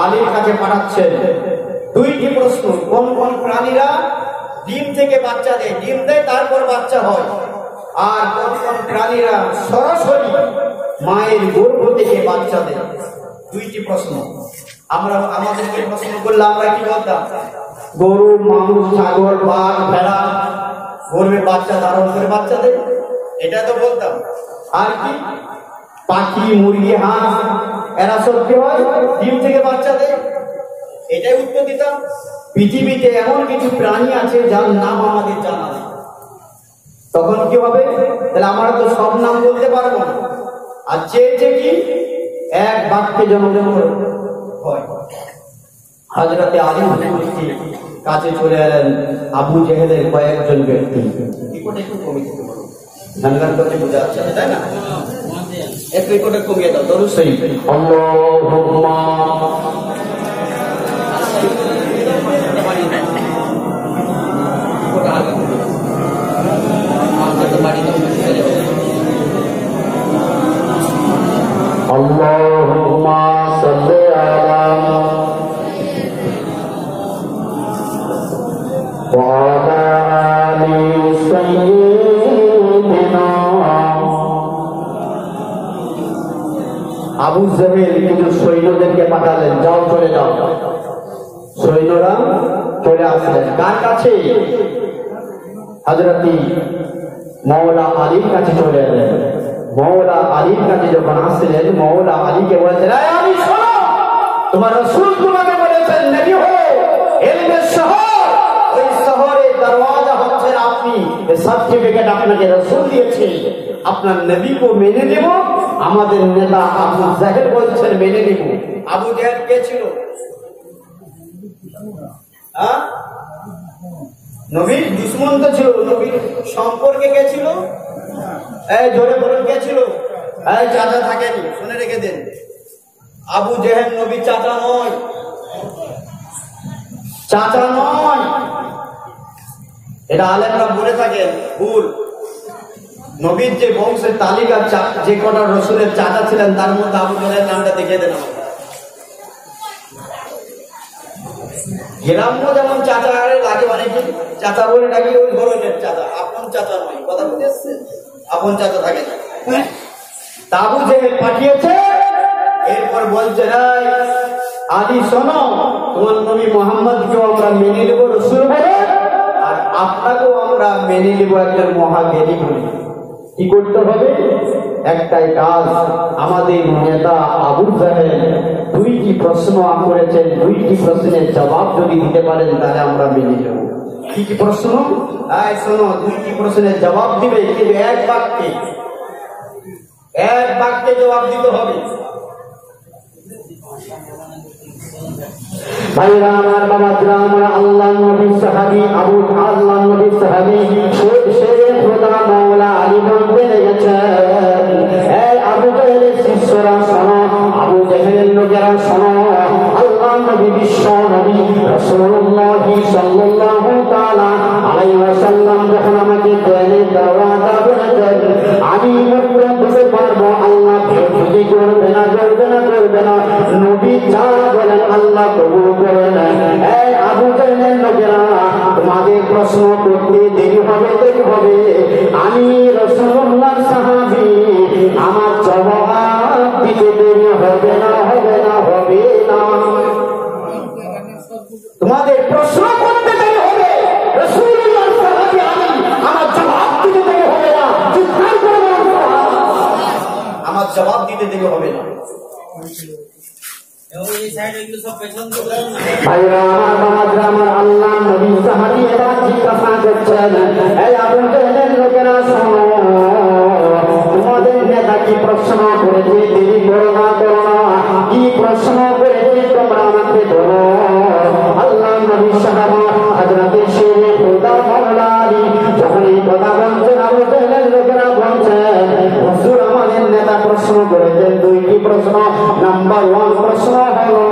আলীর কাছে পাঠাচ্ছেন। 2টি প্রশ্ন। কোন কোন প্রাণীরা ডিম থেকে বাচ্চা দেয়, ডিম দেয় তারপর বাচ্চা হয়, আর কোন কোন প্রাণীরা সরাসরি মায়ের গর্ভ থেকে বাচ্চা দেয়। 2টি প্রশ্ন। আমরা আমাদেরকে প্রশ্ন করলে আমরা কি বলতাম? গরু, মানুষ, ছাগল, বাঘ, ভেড়া গর্ভে বাচ্চা ধারণ করে বাচ্চা দেয়, এটা তো বলতাম। আর কি? পাখি, মুরগি, হাঁস, এরা সব কি হয়? ডিম থেকে বাচ্চা দেয়, এটাই উত্তর দিতাম। পৃথিবীতে এমন কিছু প্রাণী আছে যার নাম আমাদের জানা নেই। তখন কি হবে? তাহলে আমরা তো সব নাম বলতে পারবো না। আর চেয়েছে কি? এক বাক্যে জন্ম হয়। হযরতে আলী হুজুরকে কাছে চলে এলেন আবু জেহেলের কয়েকজন ব্যক্তি। একটু কমিয়ে দিতে পারো, গান করতে বোঝা যাচ্ছে না, তাই না? একটু রেকর্ডে কমিয়ে দাও, দরুদ শরীফ। আল্লাহুম্মা اللهم صل على وعلى آل سيدنا আবু জেহেল কিছু সৈন্যদেরকে পাঠালেন, যাও চলে যাও। সৈন্যরা চলে আসলেন কার কাছে? হযরত মাওলা আলীর কাছে চলে এলেন। মাওলা আলীর কাছে যখন আসলেন, মাওলা আলীকে বলেছেন, এই আলী শোনো, তোমার রাসূল তোমাকে বলেছেন নবী হও, ইলমের শহর, ওই শহরে দরওয়াজা হচ্ছে আপনি, এই সার্টিফিকেট আপনাকে রাসূল দিয়েছে, আপনার নবীকে মেনে নেব। আমাদের নেতা আবু জাহেল বলছেন মেনে নেব। আবু জাহেল কে ছিল? নবীর দুশমন তো ছিল। নবীর সম্পর্কে কে ছিল? এই জোরে বলুন, কে ছিল? এই চাচা থাকেনি, শুনে রেখে দেন। আবু জেহেল নবীর চাচা নয়, চাচা নয়। এটা আলেমরা বলে থাকেন, ভুল। নবীর যে বংশের তালিকা, যে কটা রসুলের চাচা ছিলেন তার মধ্যে আবু জেহেলের নামটা দেখে দেন। গ্রাম্য যেমন চাচা লাগে, অনেকে চাচা বলে ডাকি, ওই ধরনের চাচা, আপন চাচা নয়। কথা বুঝে এসছে? আপন চাচা থাকে না। আবু জেহেল পাঠিয়েছে, এরপর বলছে, আলী শোনো, তোমার নবী মুহাম্মদকেও আমরা মেনে নেব রসুল বলে, আর আপনাকেও আমরা মেনে নেব একজন মহাজ্ঞানী বলে। কি করতে হবে? একটাই কাজ। আমাদের নেতা আবু জাহেল দুইটি প্রশ্ন করেছেন, দুইটি প্রশ্নের জবাব যদি দিতে পারেন তাহলে আমরা মেনে নেব। কি কি প্রশ্ন? শোনো, দুইটি প্রশ্নের জবাব দিবে, কিন্তু এক বাক্যে জবাব দিতে হবে। ভাইরা আমার, বাবা আমার, আল্লাহ নবী সাহাবী আবু আল্লাহ নবী সাহাবী শেরে খোদা মাওলা আলী বলতে লেগেছেন, এই আবু জেহেলের শিষ্যরা শোনো, আবু জেহেলের লোকেরা শোনো, আল্লাহ নবী বিশ্ব নবী রাসূলুল্লাহ সাল্লাল্লাহু তাআলা আলাইহি ওয়াসাল্লাম যখন আমাকে জ্ঞানের দরওয়াজা বলেছেন, আমি মাত্র বুঝতে পারবো আল্লাহ বিরোধী করবে না, নবী যা বলেন আল্লাহ কবুল করেন। এই আবু জেহেলের লোকেরা, তোমাদের প্রশ্ন করতে দেরি হবে। আমি রাসূলুল্লাহ সাহাবী, আমার জবাব দিতে দেরি হবে না। তোমাদের প্রশ্ন করতে দেরি হবে, রাসূলুল্লাহ সাহাবী আমি, আমার জবাব দিতে দেরি হবে না। আমার জবাব দিতে দেরি হবে না। ভাইরা আমার, আল্লাহ নবী সাহাবী এরা জিজ্ঞাসা করছেন, এই আবু জেহেলের লোকেরা শোনো, তোমাদের নেতা কি প্রশ্ন করেছে? দেরি করো না। কি প্রশ্ন করেছে তোমরা আমাকে বলো। আল্লাহ নবী সাহাবী হযরত শেরে খোদা মাওলা আলী যখন এই কথা বলছেন, আবু জেহেলের লোকেরা বলছেন, হুজুর আমাদের নেতা প্রশ্ন করেছেন দুইটি প্রশ্ন। নাম্বার 1 প্রশ্ন হলো,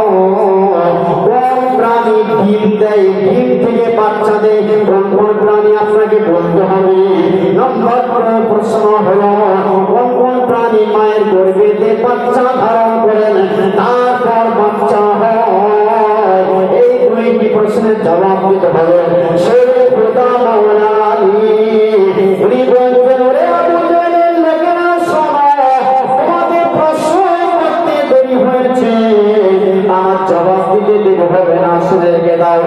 কোন প্রাণী ডিম দেয়? ডিম থেকে বাচ্চা দেয়, কোন প্রাণী আপনাকে বলতে হবে। নম্বর 2 প্রশ্ন হলো, কোন প্রাণী মায়ের গর্ভে বাচ্চা ধারণ করেন, তারপর বাচ্চা হয়। এই দুইটি প্রশ্নের জবাব দিতে হবে। শেরে খোদা মাওলা আলী উনি বলছেন, ওরে আবু জেহেলের লোকেরা শোনো, তোমাদের প্রশ্ন করতে দেরি হয়েছে, আমার জবাব দিতে দেরি হবে না। শুনে রেখে দাও,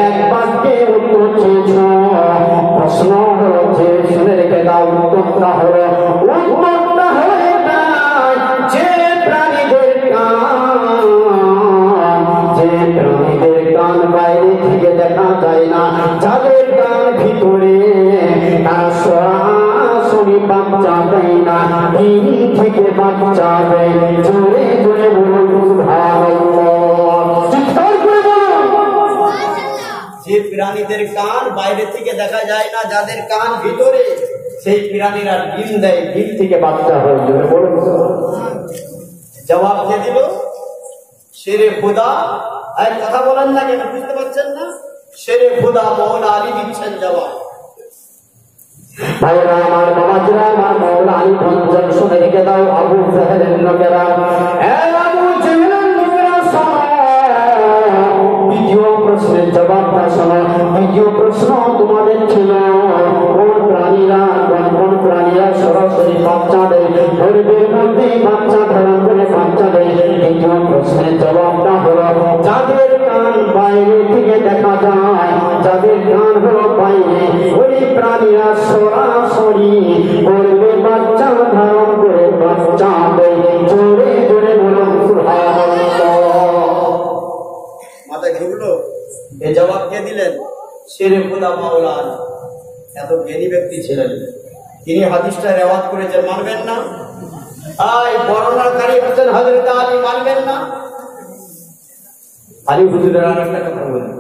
এক বাক্যে উত্তর চেয়েছ, প্রশ্ন হচ্ছে, শুনে রেখে দাও, উত্তরটা হলো যে প্রাণীদের কান বাইরে থেকে দেখা যায় না, যাদের কান ভিতরে, তারা সরাসরি বাচ্চা দেয় না, ডিম থেকে বাচ্চা দেয়। জোরে জোরে প্রাণীদের কান বাইরে থেকে দেখা যায় না, যাদের কান ভিতরে, সেই প্রাণীরা ডিম দেয়, ডিম থেকে বাচ্চা হয়। জবাব কে দিল? শেরে খুদা। কথা বলেন না কেন, বুঝতে পারছেন না? শেরে খুদা মৌলা আলী দিচ্ছেন জবাব। ভাইরা আমার, বাবাজিরা আমার, মৌলা আলী ভঞ্জন শুনে রেখে দাও। আবু জাহেলের লোকেরা, আবু জাহেলের লোকেরা শোনো, দ্বিতীয় প্রশ্নের জবাবটা শোনো। দ্বিতীয় প্রশ্ন তোমাদের ছিল কোন প্রাণীরা সরাসরি বাচ্চা দেয়, গরিবের মধ্যে বাচ্চা ধারণ করে বাচ্চা দেয়। দ্বিতীয় প্রশ্নের জবাবটা হলো যাদের কান বাইরে থেকে দেখা যায়, যাদের কান হলো বাইরে, ওই প্রাণীরা সরাসরি গরিবের বাচ্চা ধারণ করে বাচ্চা দেয়। জোরে জোরে বলুন সুবহানাল্লাহ। মাথায় ঢুকলো? এ জবাব কে দিলেন? শেরে খুদা মাওলা আলী। এত জ্ঞানী ব্যক্তি ছিলেন, তিনি হাদিসটা রেওয়াত করেছেন, মানবেন না? বর্ণনাকারী হচ্ছেন হযরত আলী, মানবেন না? আলী হুজুরের আর একটা কথা বলেন,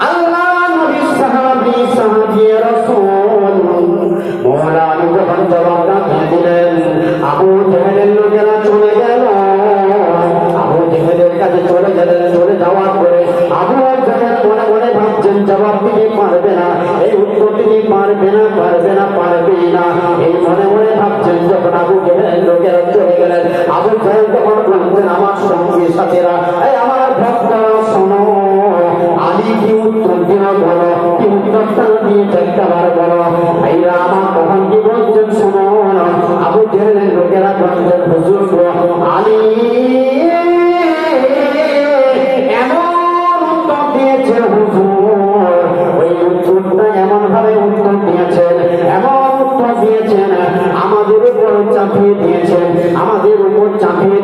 আল্লাহ নবী সাহাবী রাসূল মওলা আলী যখন জবাবটা দিলেন, আবু জাহেলের লোকেরা চলে গেল। আবু জাহেলের কাছে চলে গেলেন। চলে যাওয়ার পরে আবু জাহেল মনে মনে ভাবছেন জবাব দিতে পারবে না, এই উত্তর দিতে পারবে না, পারবেই না, এই মনে মনে ভাবছেন। যখন আবু জাহেলের লোকেরা চলে গেলেন, আবু জাহেল তখন বলছেন আমার সঙ্গী সাথীরা, আমার ভক্তরা শোনো, আলী কি উত্তর দিল বলো, কি উত্তরটা দিয়ে একবার বলো। ভাইরা আমার তখন কি বলছেন শোনো। আবু জাহেলের লোকেরা বলছেন হুজুর আলী এমন উত্তর দিয়েছে, হুজুর ওই উত্তরটা এমন ভাবে উত্তর দিয়েছেন, এমন উত্তর দিয়েছেন, আমাদের উপর চাপিয়ে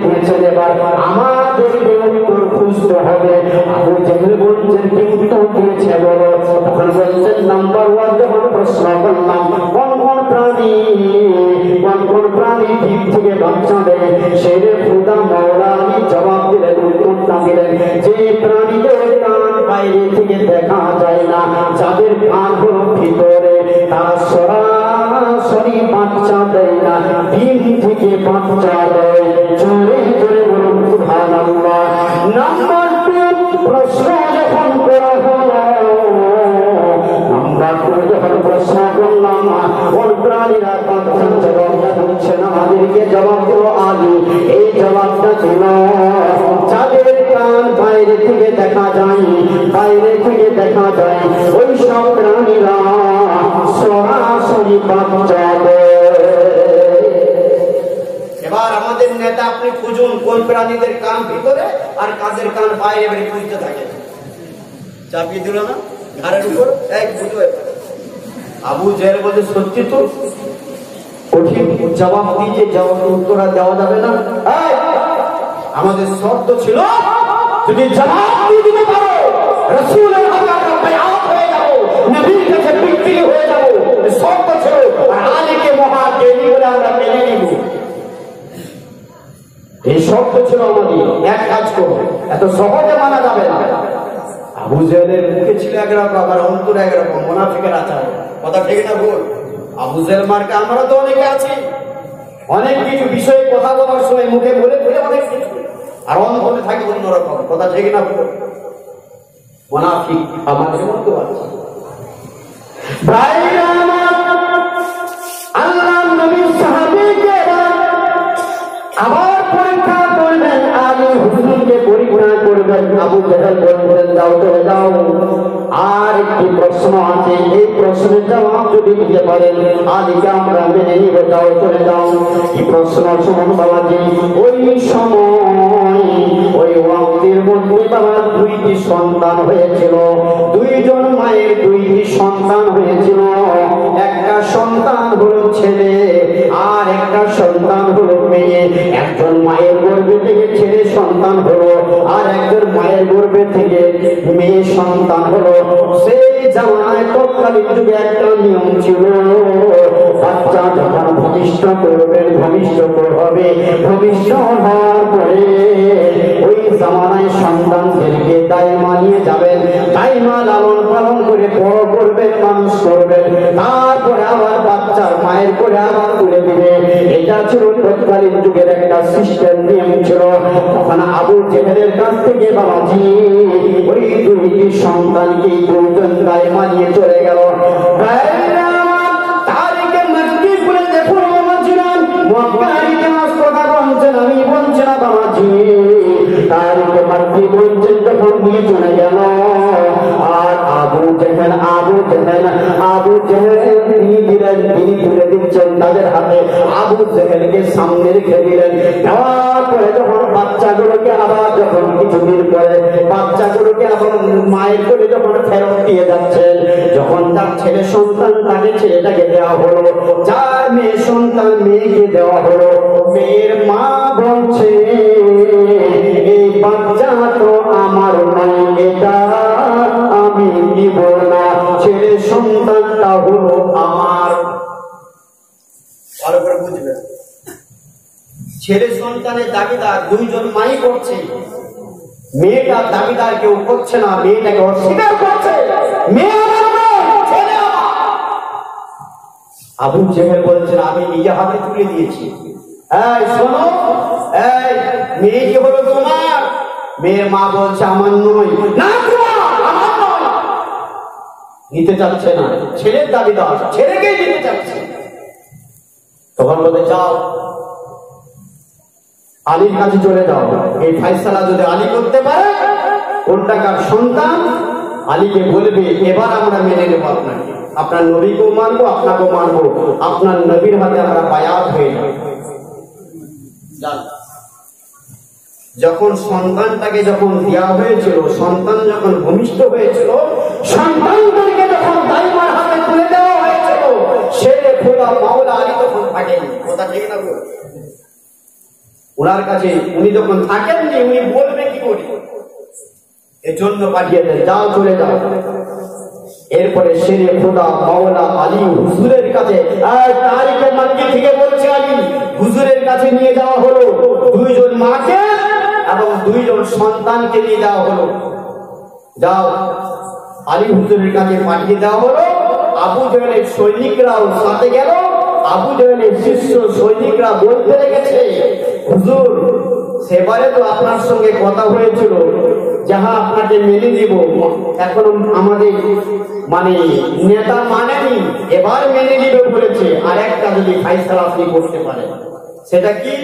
দিয়েছেন, এবার আমাদের উত্তর খুঁজতে হবে। আবু জাহেল বলছেন কি উত্তর দিয়েছে বলো। তখন বলছেন নাম্বার 1 যখন প্রশ্ন করলাম কোন কোন প্রাণী দিক থেকে বাচ্চা দেয়, শেরে খুদা মাওলা আলী জবাব দিলেন, উত্তরটা দিলেন যে প্রাণীদের কান বাইরে থেকে দেখা যায় না, যাদের কান হলো ভিতরে, তারা সরাসরি বাচ্চা দেয় না, ডিম থেকে বাচ্চা দেয়। জোরে জোরে বলুন সুবহানাল্লাহ। নাম্বার 2 প্রশ্ন যখন করা হলো, নাম্বার 2 যখন প্রশ্ন করলাম কোন প্রাণীরা বাচ্চা, জবাবটা হচ্ছে না, আমাদেরকে জবাব দিল আলী। এই জবাবটা ছিল যাদের কান বাইরে থেকে দেখা যায়, ওই সব প্রাণীরা সরাসরি বাচ্চা দেয়। এবার আমাদের নেতা আপনি খুঁজুন কোন প্রাণীদের কান ভিতরে আর কাদের কান বাইরে বেরিয়ে খুঁজতে থাকে। চাপিয়ে দিল না ঘাড়ের উপর, এক বুঝো। আবু জাহেল বলে সত্যি তো কঠিন জবাব দিয়ে জবাব উত্তর দেওয়া যাবে না। আমাদের শর্ত ছিল যদি জবাব দিতে পারো রাসূলের আগায় বায়াত হয়ে যাবো, নবীর কাছে বিক্রি হয়ে যাবো, শর্ত ছিল। আর আলীকে মহাজ্ঞানী বলে আমরা মেনে নিব, এই শর্ত ছিল আমাদের। এক কাজ করবো, এত সহজে মানা যাবে না। আবু জাহেলের মুখে ছিল একরকম, আবার অন্তরে একরকম, মুনাফিকের আচার। কথা ঠিক না ভুল? আবু জাহেল মার্কে আমরা তো অনেকে আছি, অনেক কিছু বিষয়ে কথা বলার সময় মুখে বলে অনেক কিছু, আর অন্তরে থাকে অন্যরকম। কথা ঠিক না ভুল? মুনাফিক আমাদের মধ্যে আছে। আল্লাহ নবীর সাহাবীকে আবার পরীক্ষা করবেন, আলী হুজুরকে পরীক্ষা করবেন। আবু জাহেল বলবেন যাও চলে যাও, আর একটি প্রশ্ন আছে, এই প্রশ্নের জবাব যদি দিতে পারেন আলীকে আমরা মেনে নিব, যাও চলে যাও। এই প্রশ্ন শুনুন বাবাজি। ওই সময় ওই ওয়াক্তির মধ্যে বাবার 2টি সন্তান হয়েছিল, 2জন মায়ের 2টি সন্তান হয়েছিল। একটা সন্তান হলো ছেলে আর একটা একটা সন্তান হলো মেয়ে, একজন মায়ের গর্ভে থেকে ছেলে সন্তান হলো, আর একজন মায়ের গর্ভে থেকে মেয়ে সন্তান হলো। সেই জামানায় তৎকালীন যুগে একটা নিয়ম ছিল, বাচ্চা যখন ভূমিষ্ঠ করবেন, ভূমিষ্ঠ হবে, ভূমিষ্ঠ হওয়ার পরে ওই জামানায় সন্তানদেরকে দাইমা নিয়ে যাবেন, দাইমা লালন পালন করে বড় করবেন, মানুষ করবেন, তারপরে আবার বাচ্চার মায়ের করে আবার তুলে দিবে। এটা ছিল তৎকালীন যুগের একটা সিস্টেম, নিয়ম ছিল। তখন আবু জেহেলের কাছ থেকে বাবাজি ওই দুইটি সন্তানকে দুজন দাইমা নিয়ে চলে গেল। আমি বলছি না বাবাজি, তারিখে মাতৃ বলছেন যখন নিয়ে চলে গেল। আর আবু জেহেল তিনি দিলেন, তিনি তুলে দিচ্ছেন তাদের হাতে। আবু জেহেলকে সামনে রেখে দিলেন। দেওয়ার পরে যখন বাচ্চাগুলোকে আবার যখন কিছুদিন পরে বাচ্চাগুলোকে আবার মায়ের করে যখন ফেরত দিয়ে যাচ্ছেন, যখন তার ছেলে সন্তান তাকে ছেলেটাকে দেওয়া হলো, যার মেয়ে সন্তান মেয়েকে দেওয়া হলো, মেয়ের মা বলছে এই বাচ্চা তো আমার নয়, এটা আমি নিব না, ছেলে সন্তানটা হলো আমার। ভালো করে বুঝবেন, ছেলে সন্তানের দাবিদার দুইজন মাই করছে, মেয়েটার দাবিদার কেউ করছে না, মেয়েটাকে অস্বীকার করছে। আবু জেহেল বলছেন আমি নিজে হাতে তুলে দিয়েছি। এই শোনো, এই মেয়ে কি হলো তোমার? মেয়ের মা বলছে আমার নয়। না আমার নয়, নিতে চাচ্ছে না, ছেলের দাবিদার, ছেলেকেই নিতে চাচ্ছে। তখন বলে যাও আলীর কাছে চলে যাও, এই ফাইসালা যদি আলী করতে পারে কোনটাকার সন্তান, আলীকে বলবে এবার আমরা মেনে নেব আপনাকে, আপনার নবীকেও মানবো, আপনাকেও মানবো, আপনার নবীর হাতে আমরা বায়াত হয়ে যাব। যখন সন্তানটাকে যখন দেওয়া হয়েছিল, সন্তান যখন ভূমিষ্ঠ হয়েছিল, সন্তানদেরকে যখন দাইমার হাতে তুলে দেওয়া হয়েছিল, শেরে খোদা মাওলা আলী তখন থাকেনি। কথা ঠিক না? ওনার কাছে উনি যখন থাকেননি, উনি বলবে কি করে? এজন্য পাঠিয়ে দেন, যাও চলে যাও। এরপরে শেরে খোদা মাওলা আলী হুজুরের কাছে, তারিখের মাটি থেকে বলছে আলী হুজুরের কাছে নিয়ে যাওয়া হলো। দুইজন মাকে এবং দুইজন সন্তানকে নিয়ে যাওয়া হলো। যাও আলী হুজুরের কাছে পাঠিয়ে দেওয়া হলো। আবু জেহেলের সৈনিকরাও সাথে গেল। আবু জেহেলের শিষ্য সৈনিকরা বলতে লেগেছে, হুজুর সেবারে তো আপনার সঙ্গে কথা হয়েছিল, যাহা আপনাকে মেনে নিব, এখন আমাদের মানে নেতা মানেনি, এবার মেনে নিবে বলেছে। আর একটা যদি ফাইসালা আপনি করতে পারেন, সেটা কি?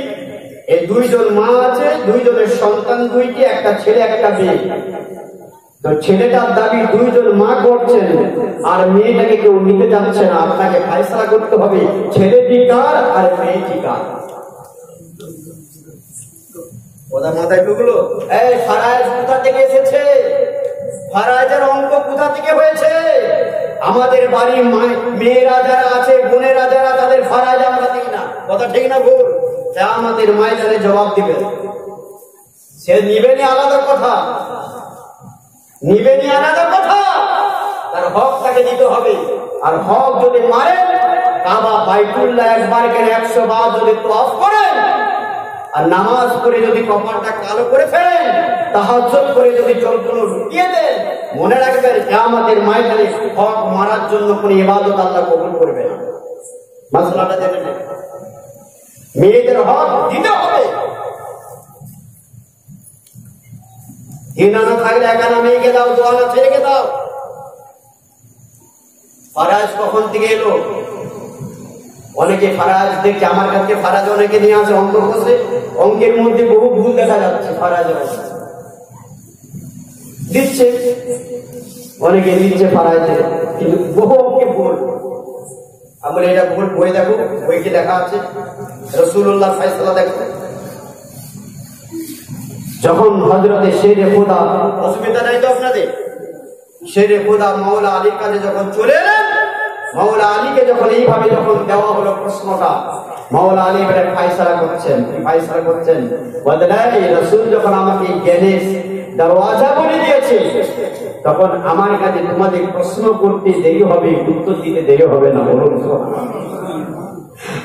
এই দুইজন মা আছে, দুইজনের সন্তান দুইটি, একটা ছেলে একটা মেয়ে। তো ছেলেটার দাবি দুইজন মা করছেন, আর মেয়েটাকে কেউ নিতে যাচ্ছে না। আপনাকে ফাইসালা করতে হবে, ছেলেটি কার আর মেয়েটি কার। ওরা মাথায় ঢুকলো, এই ফারায়েজ কোথা থেকে এসেছে? ফারায়েজের অঙ্ক কোথা থেকে হয়েছে? আমাদের বাড়ির মেয়েরা যারা আছে, বোনেরা যারা, তাদের ফারায়েজ আমরা দিই না। কথা ঠিক না ভুল? আমাদের ময়দানে জবাব দিবে। সে নিবেনি আলাদা কথা, নিবেনি আলাদা কথা, তার হক তাকে দিতে হবে। আর হক যদি মারেন, কাবা বাইতুল্লাহ একবার কেন 100 বার যদি তওয়াফ করেন, আর নামাজ পড়ে যদি কপালটা কালো করে ফেলেন, তাহাজ্জুদ করে যদি চোখগুলো লুটিয়ে দেন, মনে রাখবেন কিয়ামতের ময়দানে হক মারার জন্য কোনো ইবাদত আল্লাহ কবুল করবে না। মাসলাটা দেখেন, মেয়েদের হক দিতে হবে। হিনানা থাকলে একানা মেয়েকে দাও, দোয়ানা ছেলেকে দাও। ফারাজ কখন থেকে এলো? অনেকে ফারাজ দেখছে, আমার কাছে ফারাজ অনেকে নিয়ে আসে অঙ্ক কষে, অঙ্কের মধ্যে বহু ভুল দেখা যাচ্ছে। ফারাজ দিচ্ছে, অনেকে দিচ্ছে ফারাজে, কিন্তু বহু অঙ্কে ভুল। আমরা এটা ভুল বই দেখো, বইকে দেখা আছে রাসূলুল্লাহ ফায়সালা দেখো। যখন হযরতে শেরে খোদা, অসুবিধা নাই তো আপনাদের, শেরে খোদা মাওলা আলীর কাছে যখন চলে এলেন, মাওলা আলীকে যখন এইভাবে যখন দেওয়া হলো প্রশ্নটা, মাওলা আলী এবারে ফায়সালা করছেন। কি ফায়সালা করছেন? বলেন এই রাসূল যখন আমাকে জ্ঞানের দরওয়াজা বলে দিয়েছে, তখন আমার কাছে তোমাদের প্রশ্ন করতে দেরি হবে, উত্তর দিতে দেরি হবে না। বলুন সুবহানাল্লাহ।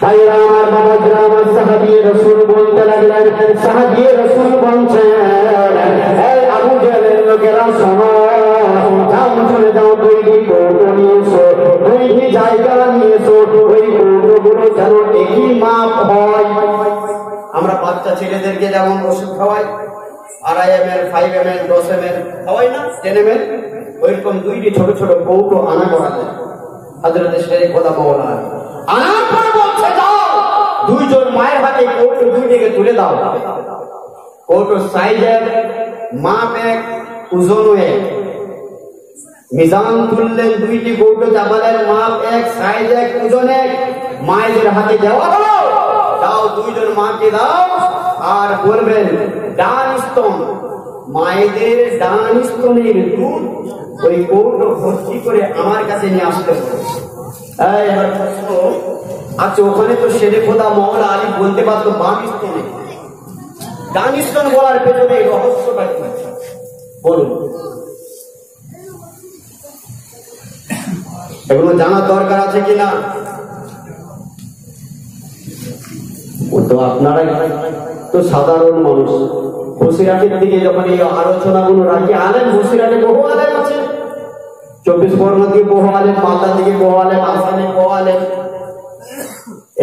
তাই আমার বাবা আমার সাহাবী রাসূল বলতে লাগলেন, সাহাবী রাসূল বলছেন, এই আবু জাহেলের লোকেরা শোনো, যাও চলে যাও, দুইটি কৌটো নিয়ে এসো, দুইটি জায়গা নিয়ে এসো, ওই কৌটোগুলো যেন একই মাপ হয়। আমরা বাচ্চা ছেলেদেরকে যেমন ওষুধ খাওয়াই, 2.5 ml, 5 ml, 10 ml খাওয়াই না, 10 ml, ওইরকম দুইটি ছোট ছোট কৌটো আনা করা যায়। হযরত শেখ খোদা মাওলা আনার পর বলছে, যাও দুইজন মায়ের হাতে কৌটো দুইটিকে তুলে দাও। কৌটো সাইজ এক, মাপ এক, ওজন এক। মিজান তুললেন, দুইটি কৌটো চাপালেন, মাপ এক, সাইজ এক, ওজন এক, মায়েদের হাতে দেওয়া হলো। দাও, দুইজন মাকে দাও, আর বলবেন ডান স্তন, মায়েদের ডান স্তনের দুধ ওই কৌটো ভর্তি করে আমার কাছে নিয়ে আসতে হবে। এবার প্রশ্ন, আচ্ছা ওখানে তো শেরে খোদা মাওলা আলী বলতে পারতো বাম স্তনে, ডান স্তন বলার পেছনে রহস্যটা কি বলুন? এগুলো জানার দরকার আছে কিনা? ও তো আপনারা তো সাধারণ মানুষ, বসিরহাটের দিকে যখন এই আলোচনাগুলো রাখি, আলেম বসিরহাটে বহু আলেম আছে, 24 পরগনা থেকে বহু আলেম, মালদা থেকে বহু আলেম, আসামে বহু আলেম,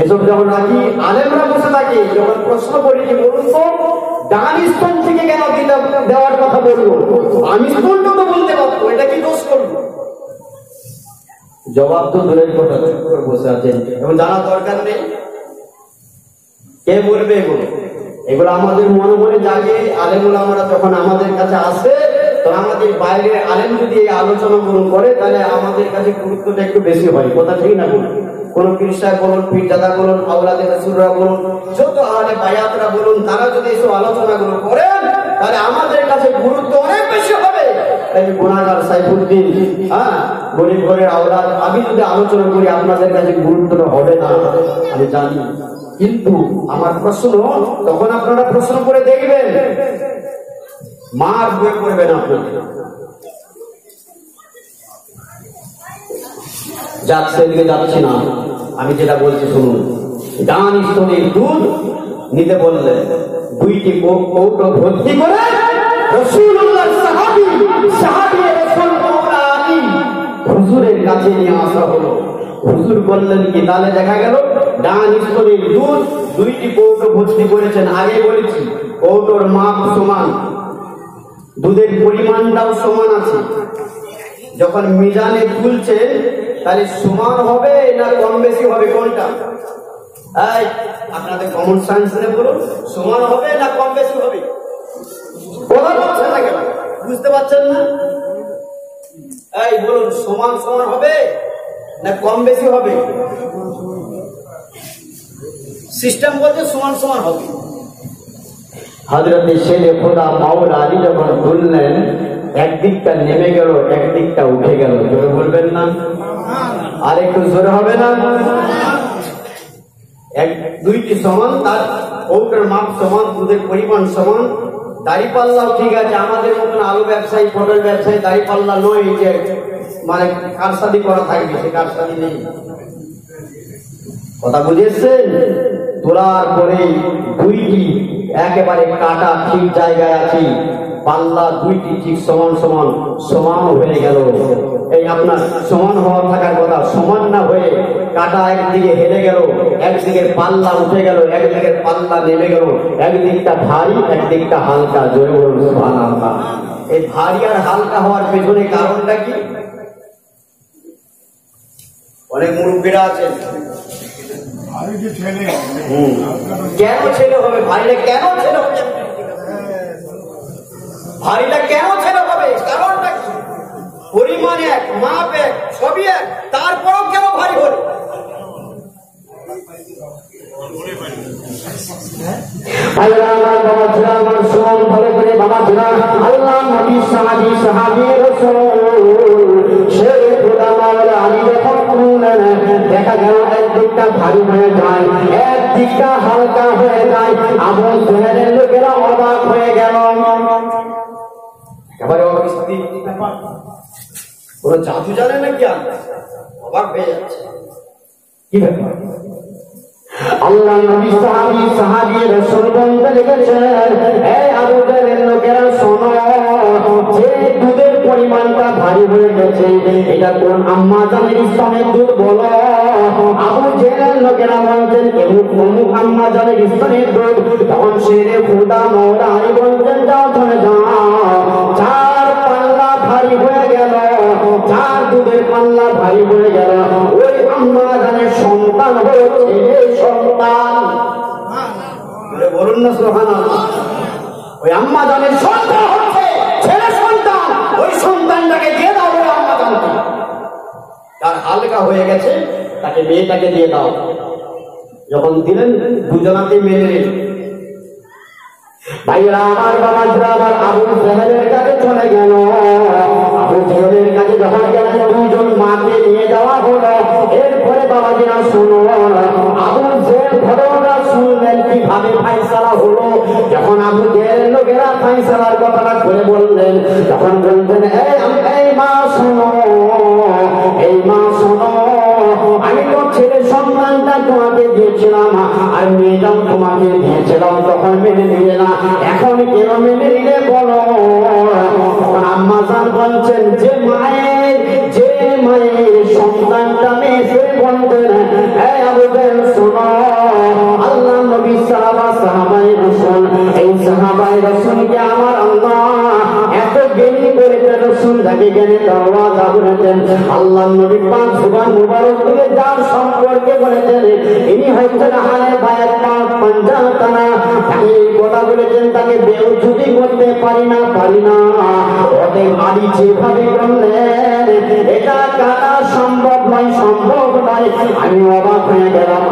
এসব যখন রাখি আলেমরা বসে থাকি, যখন প্রশ্ন করি যে বলুন তো ডান স্তন থেকে কেন দেওয়ার কথা বলবো, আমি স্তনটা তো বলতে পারতো, এটা কি দোষ করবো? জবাব তো দূরের কথা, বসে আছেন। এবং জানার দরকার নেই, কে বলবে এগুলো? এগুলো আমাদের মনে মনে জাগে। আলেমুল আমরা যখন আমাদের কাছে আসে, তো আমাদের বাইরে আলেম যদি এই আলোচনা গ্রহণ করে, তাহলে আমাদের কাছে গুরুত্বটা একটু বেশি হয়। কথা ঠিক না? কোন পীরসা বলুন, পীরজাদা বলুন, আওলাদে রাসূলরা বলুন, যত আহলে বায়াতরা বলুন, তারা যদি এসব আলোচনাগুলো করেন, তাহলে আমাদের কাছে গুরুত্ব অনেক বেশি হবে। এই গুনাহগার সাইফুদ্দিন, গরিব ঘরের আওলাদ, আমি যদি আলোচনা করি আপনাদের কাছে গুরুত্বটা হবে না, আমি জানি। কিন্তু আমার প্রশ্ন, তখন আপনারা প্রশ্ন করে দেখবেন, মার বই করবেন আপনাদের। যাক, সেদিকে যাচ্ছি না, আমি যেটা বলছি শুনুন। ডান স্তনের দুধ নিতে বললেন, দুইটি কৌটো ভর্তি করে রাসূলুল্লাহ সাহাবী রাসূল মাওলা আলী হুজুরের কাছে নিয়ে আসা হলো। হুজুর বললেন কি? তাহলে দেখা গেল ডান স্তনের দুধ দুইটি কৌটো ভর্তি করেছেন। আগে বলেছি কৌটোর মাপ সমান, দুধের পরিমাণটাও সমান আছে। যখন মিজানে তুলছে, তাহলে সমান হবে না কম বেশি হবে? কোনটা? আপনাদের কমন সায়েন্স নিয়ে বলুন, সমান হবে না কম বেশি হবে? কথা বলছেন না কেন? বুঝতে পারছেন না? বলুন, সমান সমান হবে না কম বেশি হবে? সিস্টেম বলছে সমান সমান হবে। হযরত শেরে খোদা মাওলা আলী যখন বললেন, একদিকটা নেমে গেল, একদিকটা উঠে গেল। জোরে বলবেন না? আর একটু জোরে হবে না? দুইটি সমান, তার কৌটোর মাপ সমান, দুধের পরিমাণ সমান, দাড়িপাল্লাও ঠিক আছে। আমাদের মতন আলু ব্যবসায়ী, পটল ব্যবসায়ী দাড়িপাল্লা নয় যে মানে কারসাদি করা থাকবে, সে কারসাদি নেই। কথা বুঝেছেন? তোলার পরে দুইটি একেবারে কাটা ঠিক জায়গায় আছে, পাল্লা দুইটি ঠিক সমান সমান সমান হয়ে গেল। এই আপনার সমান হওয়া থাকার কথা, সমান না হয়ে কাটা একদিকে হেলে গেল, একদিকে পাল্লা উঠে গেল, একদিকে পাল্লা নেমে গেল। একদিকটা ভারী, একদিকটা হালকা। জোরে বলুন সুবহানাল্লাহ। এই ভারী আর হালকা হওয়ার পেছনে কারণটা কি? অনেক মুরব্বীরা আছেন, কেন ছেলে হবে? ভারীটা কেন ছেলে হবে? ভারীটা কেন ছেলে হবে? কারণটা কি? পরিমাণ এক, মাপ এক, সবই এক, তারপরও কেন ভারী হল? আল্লাহ আমার বাবা ছিল, আমার সোম ভালো করে বাবা ছিল, আল্লাহ নবী সাহাবী রাসূল শেরে খোদা মাওলা আলী যখন দেখা গেল একদিকটা ভারী হয়ে যায়, দিকটা হালকা হয়ে যায়। আবু জেহেলের লোকেরা অবাক হয়ে গেল। একেবারে অবিস্মৃতি ব্যাপার, কোনো জাদু জানে নাকি? অবাক হয়ে যাচ্ছে, কি ব্যাপার? আল্লাহ নবী সাহাবী রাসূল বলতে লেগেছেন, এই আবু জেহেলের লোকেরা শোনো, যে দুধের পরিমাণটা ভারী হয়ে গেছে, এটা কোন আম্মা জানের স্তনের দুধ বলো? আবু জেহেলের লোকেরা বলছেন অমুক আম্মা জানের স্তনের দুধ। তখন শেরে খুদা মওলা আলী বলছেন, যাও চলে যাও, চার পাল্লা ভারী হয়ে গেল, চার দুধের পাল্লা ভারী হয়ে গেল। ওই আম্মা জানের সন্তান হচ্ছে সন্তান, বলুন না সুবহানাল্লাহ। ওই আম্মা জানের সন্তান হচ্ছে ছেলে সন্তান। ওই সন্তানটাকে দিয়ে দাও ওই আম্মা জানকে। তার হালকা হয়ে গেছে, তাকে মেয়েটাকে দিয়ে দাও। যখন দিলেন দুজনাতেই মেনে নিল। ভাইরা আমার, বাবাজরা আমার, আবু জেহেলের কাছে চলে গেল। আবু জেহেলের কাছে যখন গেলেন, দুইজন মাকে নিয়ে যাওয়া হলো। এরপরে বাবাজিরা শুনো, আবু জেহেল ঘটনাটা শুনলেন কিভাবে ফাইসালা হলো। যখন আবু জেহেলের লোকেরা ফাইসালার কথাটা করে বললেন, তখন বলতেন, এই মা শোনো, এই মা শোনো, আমি তো ছেলে সন্তানটা তোমাকে দিয়েছিলাম আর মেয়েটাও তোমাকে দিয়েছিলাম, তখন মেনে নিলে না, এখন কেন মেনে নিলে বলো? আম্মা জান বলছেন, যে মায়ের সন্তানটা মেয়ে, সে বলতেন, এই আবু জেহেল শোনো, আল্লাহ নবী সাহাবায়ে রাসূল, এই সাহাবায়ে রাসূলকে আমার আল্লাহ এত জ্ঞানী করেছেন, রাসূল তাকে জ্ঞানী দরওয়াজা বলেছেন। আল্লাহ নবী পাক সুবহান মুবারক করে যার সম্পর্কে বলেছেন, ইনি হচ্ছেন আহলে বায়াত পাক পঞ্জাতানা। তাকে এই কথা বলেছেন, তাকে বেউজুদি করতে পারি না। ওদের আলী যেভাবে করলেন, এটা কাটা সম্ভব নয়। আমি অবাক হয়ে গেলাম।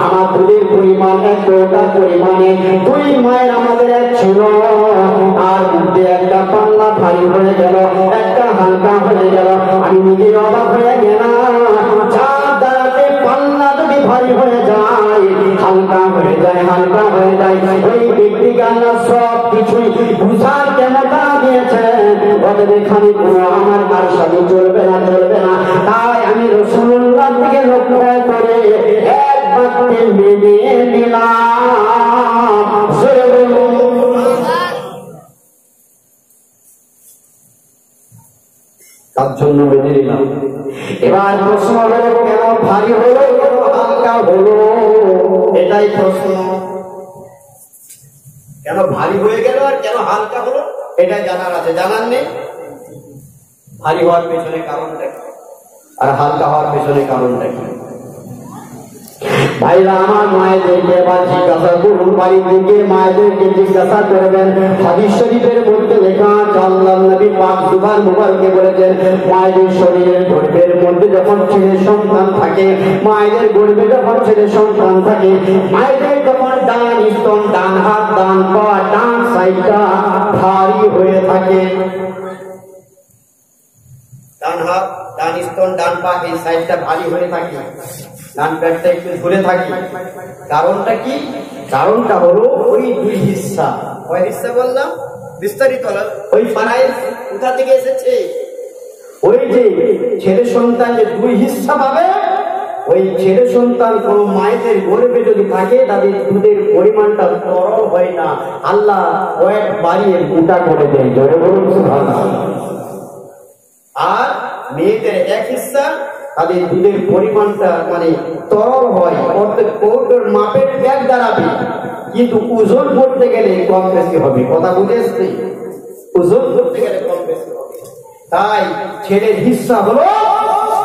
আমার দুধের পরিমাণ এতটা পরিমাণে, দুই মায়ের আমাদের এক ছিল, আর মধ্যে একটা পাল্লা ভারী হয়ে গেল, একটা হালকা হয়ে গেল। আমি নিজে অবাক হয়ে গেলাম। চার দাঁড়াতে পাল্লা যদি ভারী হয়ে যায়, হালকা হয়ে যায়, ওই ব্যক্তিকে আল্লাহ সব কিছুই বুঝার ক্ষমতা দিয়েছে। ওদের এখানে কোনো আমার কার সাথে চলবে না। তাই আমি রাসূলুল্লাহ থেকে লক্ষ্য করে এক বাক্যে মেনে নিলাম। তার জন্য মেনে নিলাম। এবার প্রশ্ন হলো, কেন ভারী হলো, কেন হালকা হলো? এটাই প্রশ্ন। কেন ভারী হয়ে গেল আর কেন হালকা হলো, এটা জানার আছে, জানার নেই। ভারী হওয়ার পেছনে কারণটা কি, আর হালকা হওয়ার পেছনে কারণটা কি? ভাইরা আমার, মায়েদেরকে এবার জিজ্ঞাসা করুন, বাড়ির দিকে মায়েদেরকে জিজ্ঞাসা করবেন। হাদিস শরীফের মধ্যে লেখা আছে, আল্লাহ নবী পাক সুবহান মুবারকে বলেছেন, মায়েদের শরীরের গর্ভের মধ্যে যখন ছেলে সন্তান থাকে, মায়েদের গর্ভে যখন ছেলে সন্তান থাকে, মায়েদের যখন ডান স্তন, ডান হাত, ডান পা, ডান সাইডটা ভারী হয়ে থাকে। ডান হাত, ডান স্তন, ডান পা, এই সাইডটা ভারী হয়ে থাকে, ডান পেটটা একটু ঝুলে থাকে। কারণটা কি? কারণটা হলো ওই দুই হিস্সা। কয় হিস্সা বললাম? বিস্তারিত ওই ফারাইজ কোথা থেকে এসেছে? ওই যে ছেলে সন্তান যে দুই হিস্সা পাবে, ওই ছেলে সন্তান কোন মায়েদের গর্ভে যদি থাকে, তাদের দুধের পরিমাণটা তরল হয় না, আল্লাহ কয়েক বাড়িয়ে মোটা করে দেয়। জোরে বলুন সুবহানাল্লাহ। আর মেয়েদের এক হিস্সা, তাদের দুধের পরিমাণটা মানে তরল হয়, প্রত্যেক কৌটোর মাপের ব্যাগ দাঁড়াবে, কিন্তু ওজন করতে গেলে কম বেশি হবে। কথা বুঝেছি? ওজন করতে গেলে কম বেশি হবে। তাই ছেলের হিস্সা হলো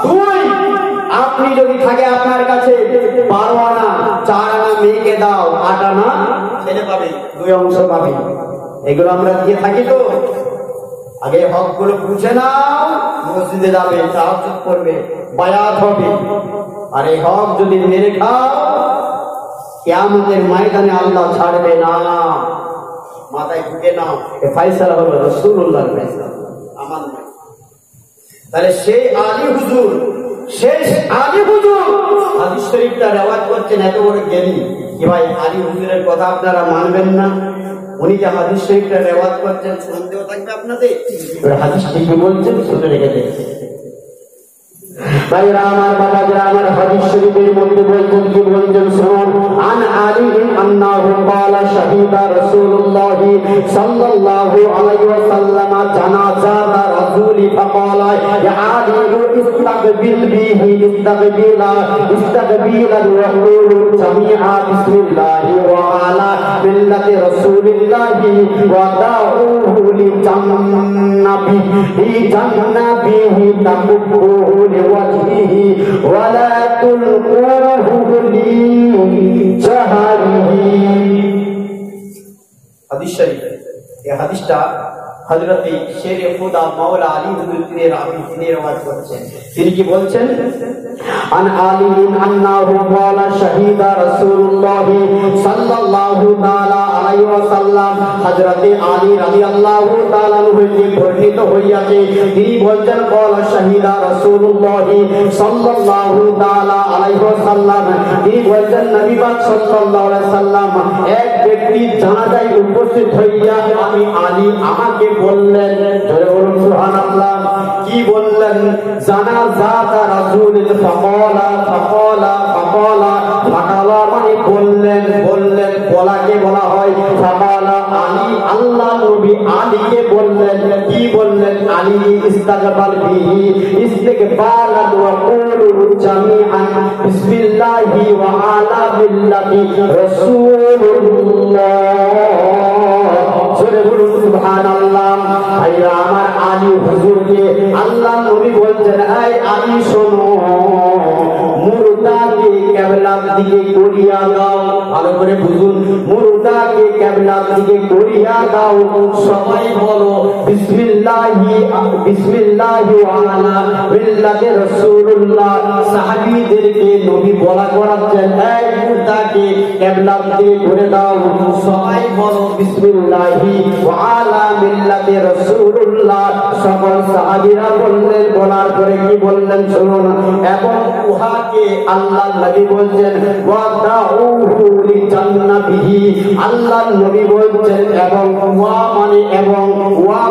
দুই। আপনি যদি থাকে আপনার কাছে 12 আনা, 4 আনা মেয়েকে দাও, 8 আনা ছেলে পাবে, 2 অংশ পাবে। এগুলো আমরা দিয়ে থাকি তো। আগে হক গুলো বুঝে নাও, মসজিদে যাবে, তাহাজ্জুদ করবে, বায়াত হবে। আর এই হক যদি মেরে খাও, কিয়ামতের ময়দানে আল্লাহ ছাড়বে না। মাথায় ঢুকে নাও, এ ফয়সালা হলো রাসূলুল্লাহর ফয়সালা, আমার নয়। তাহলে সেই আলী হুজুর শেষ আলী হুজুর হাদিস শরীফটা রেওয়াজ করছেন, এত বড় জ্ঞানী কি ভাই আলী হুজুরের কথা আপনারা মানবেন না? উনি যে হাদিস শরীফটা রেওয়াজ করছেন, সন্দেহ থাকবে আপনাদের? হাদিস কি বলছেন শুনে রেখে দেখছেন ভাইরা আমার, বাবাজিরা আমার, হাদিস শরীফের মধ্যে বলছেন কি বলছেন শুনুন। আন আলী আন্নাহু ক্বালা শাহিদা রাসূলুল্লাহ সাল্লাল্লাহু আলাইহি ওয়াসাল্লাম জানাজাত রাসূলি ফাকালা ইয়া আলী ইস্তাকবিল বিহি ইস্তাকবিলা ওয়া কুলু জামিআ বিসমিল্লাহি ওয়া আলা মিল্লাতি রাসূলিল্লাহ ওয়া দাউহু লি জান্নাবিহি তাকুবুহু وجهه ولا تلقوه لجهره। হাদিস শরীফ, এই হাদিসটা হযরত শেরে খুদা মাওলা আলী হুজুর তিনি রওয়ায়াত করেছেন। তিনি কি বলছেন? আন আলী আন্নাহু ক্বালা শাহিদা রাসূলুল্লাহ সাল্লাল্লাহু তাআলা আলাইহি ওয়াসাল্লাম, হযরত আলী রাদিয়াল্লাহু তাআলা হইতে বর্ণিত হইয়াছে, তিনি বলছেন ক্বালা শাহিদা রাসূলুল্লাহ সাল্লাল্লাহু তাআলা আলাইহি ওয়াসাল্লাম, তিনি বলছেন নবী পাক সাল্লাল্লাহু আলাইহি ওয়াসাল্লাম এক ব্যক্তি জানাজায় উপস্থিত হইয়া আমি আলী আমাকে বললেন, জোরে বলুন সুবহানাল্লাহ, কি বললেন? জানাজাত রাসূল ফাকালা মানে বললেন, বলাকে বলা হয় ফাকালা। আলী আল্লাহ নবী আলীকে বললেন, কি বললেন? আলী ইস্তাকবাল বিহি ইস্তিকবালান ওয়া কুলু জামিআন বিসমিল্লাহি ওয়া আলা মিল্লাতি রাসূলুল্লাহ, জোরে বলুন সুবহানাল্লাহ। ভাইরা আমার, আলী হুজুরকে আল্লাহ নবী বলছেন, এই আলী শোনো, মুর্দাকে কিবলার দিকে ঘুরিয়ে দাও। ভালো করে বুঝুন, মুর্দাকে কিবলার দিকে ঘুরিয়ে দাও। সবাই বলো বিসমিল্লাহি আলা মিল্লাতি রাসূলুল্লাহ। সাহাবীদেরকে নবী বলা করাচ্ছেন, এই মুর্দাকে কিবলার দিকে ঘুরে দাও। সবাই বলো বিসমিল্লাহি আলা মিল্লাতি রাসূলুল্লাহ। সকল সাহাবীরা বললেন, বলার পরে কি বললেন শুনুন। এবং উহাকে আল্লাহ নবী বলছেন ওয়া দাউহু লি জান্নাতিহি, আল্লাহ নবী বলছেন এবং ওয়া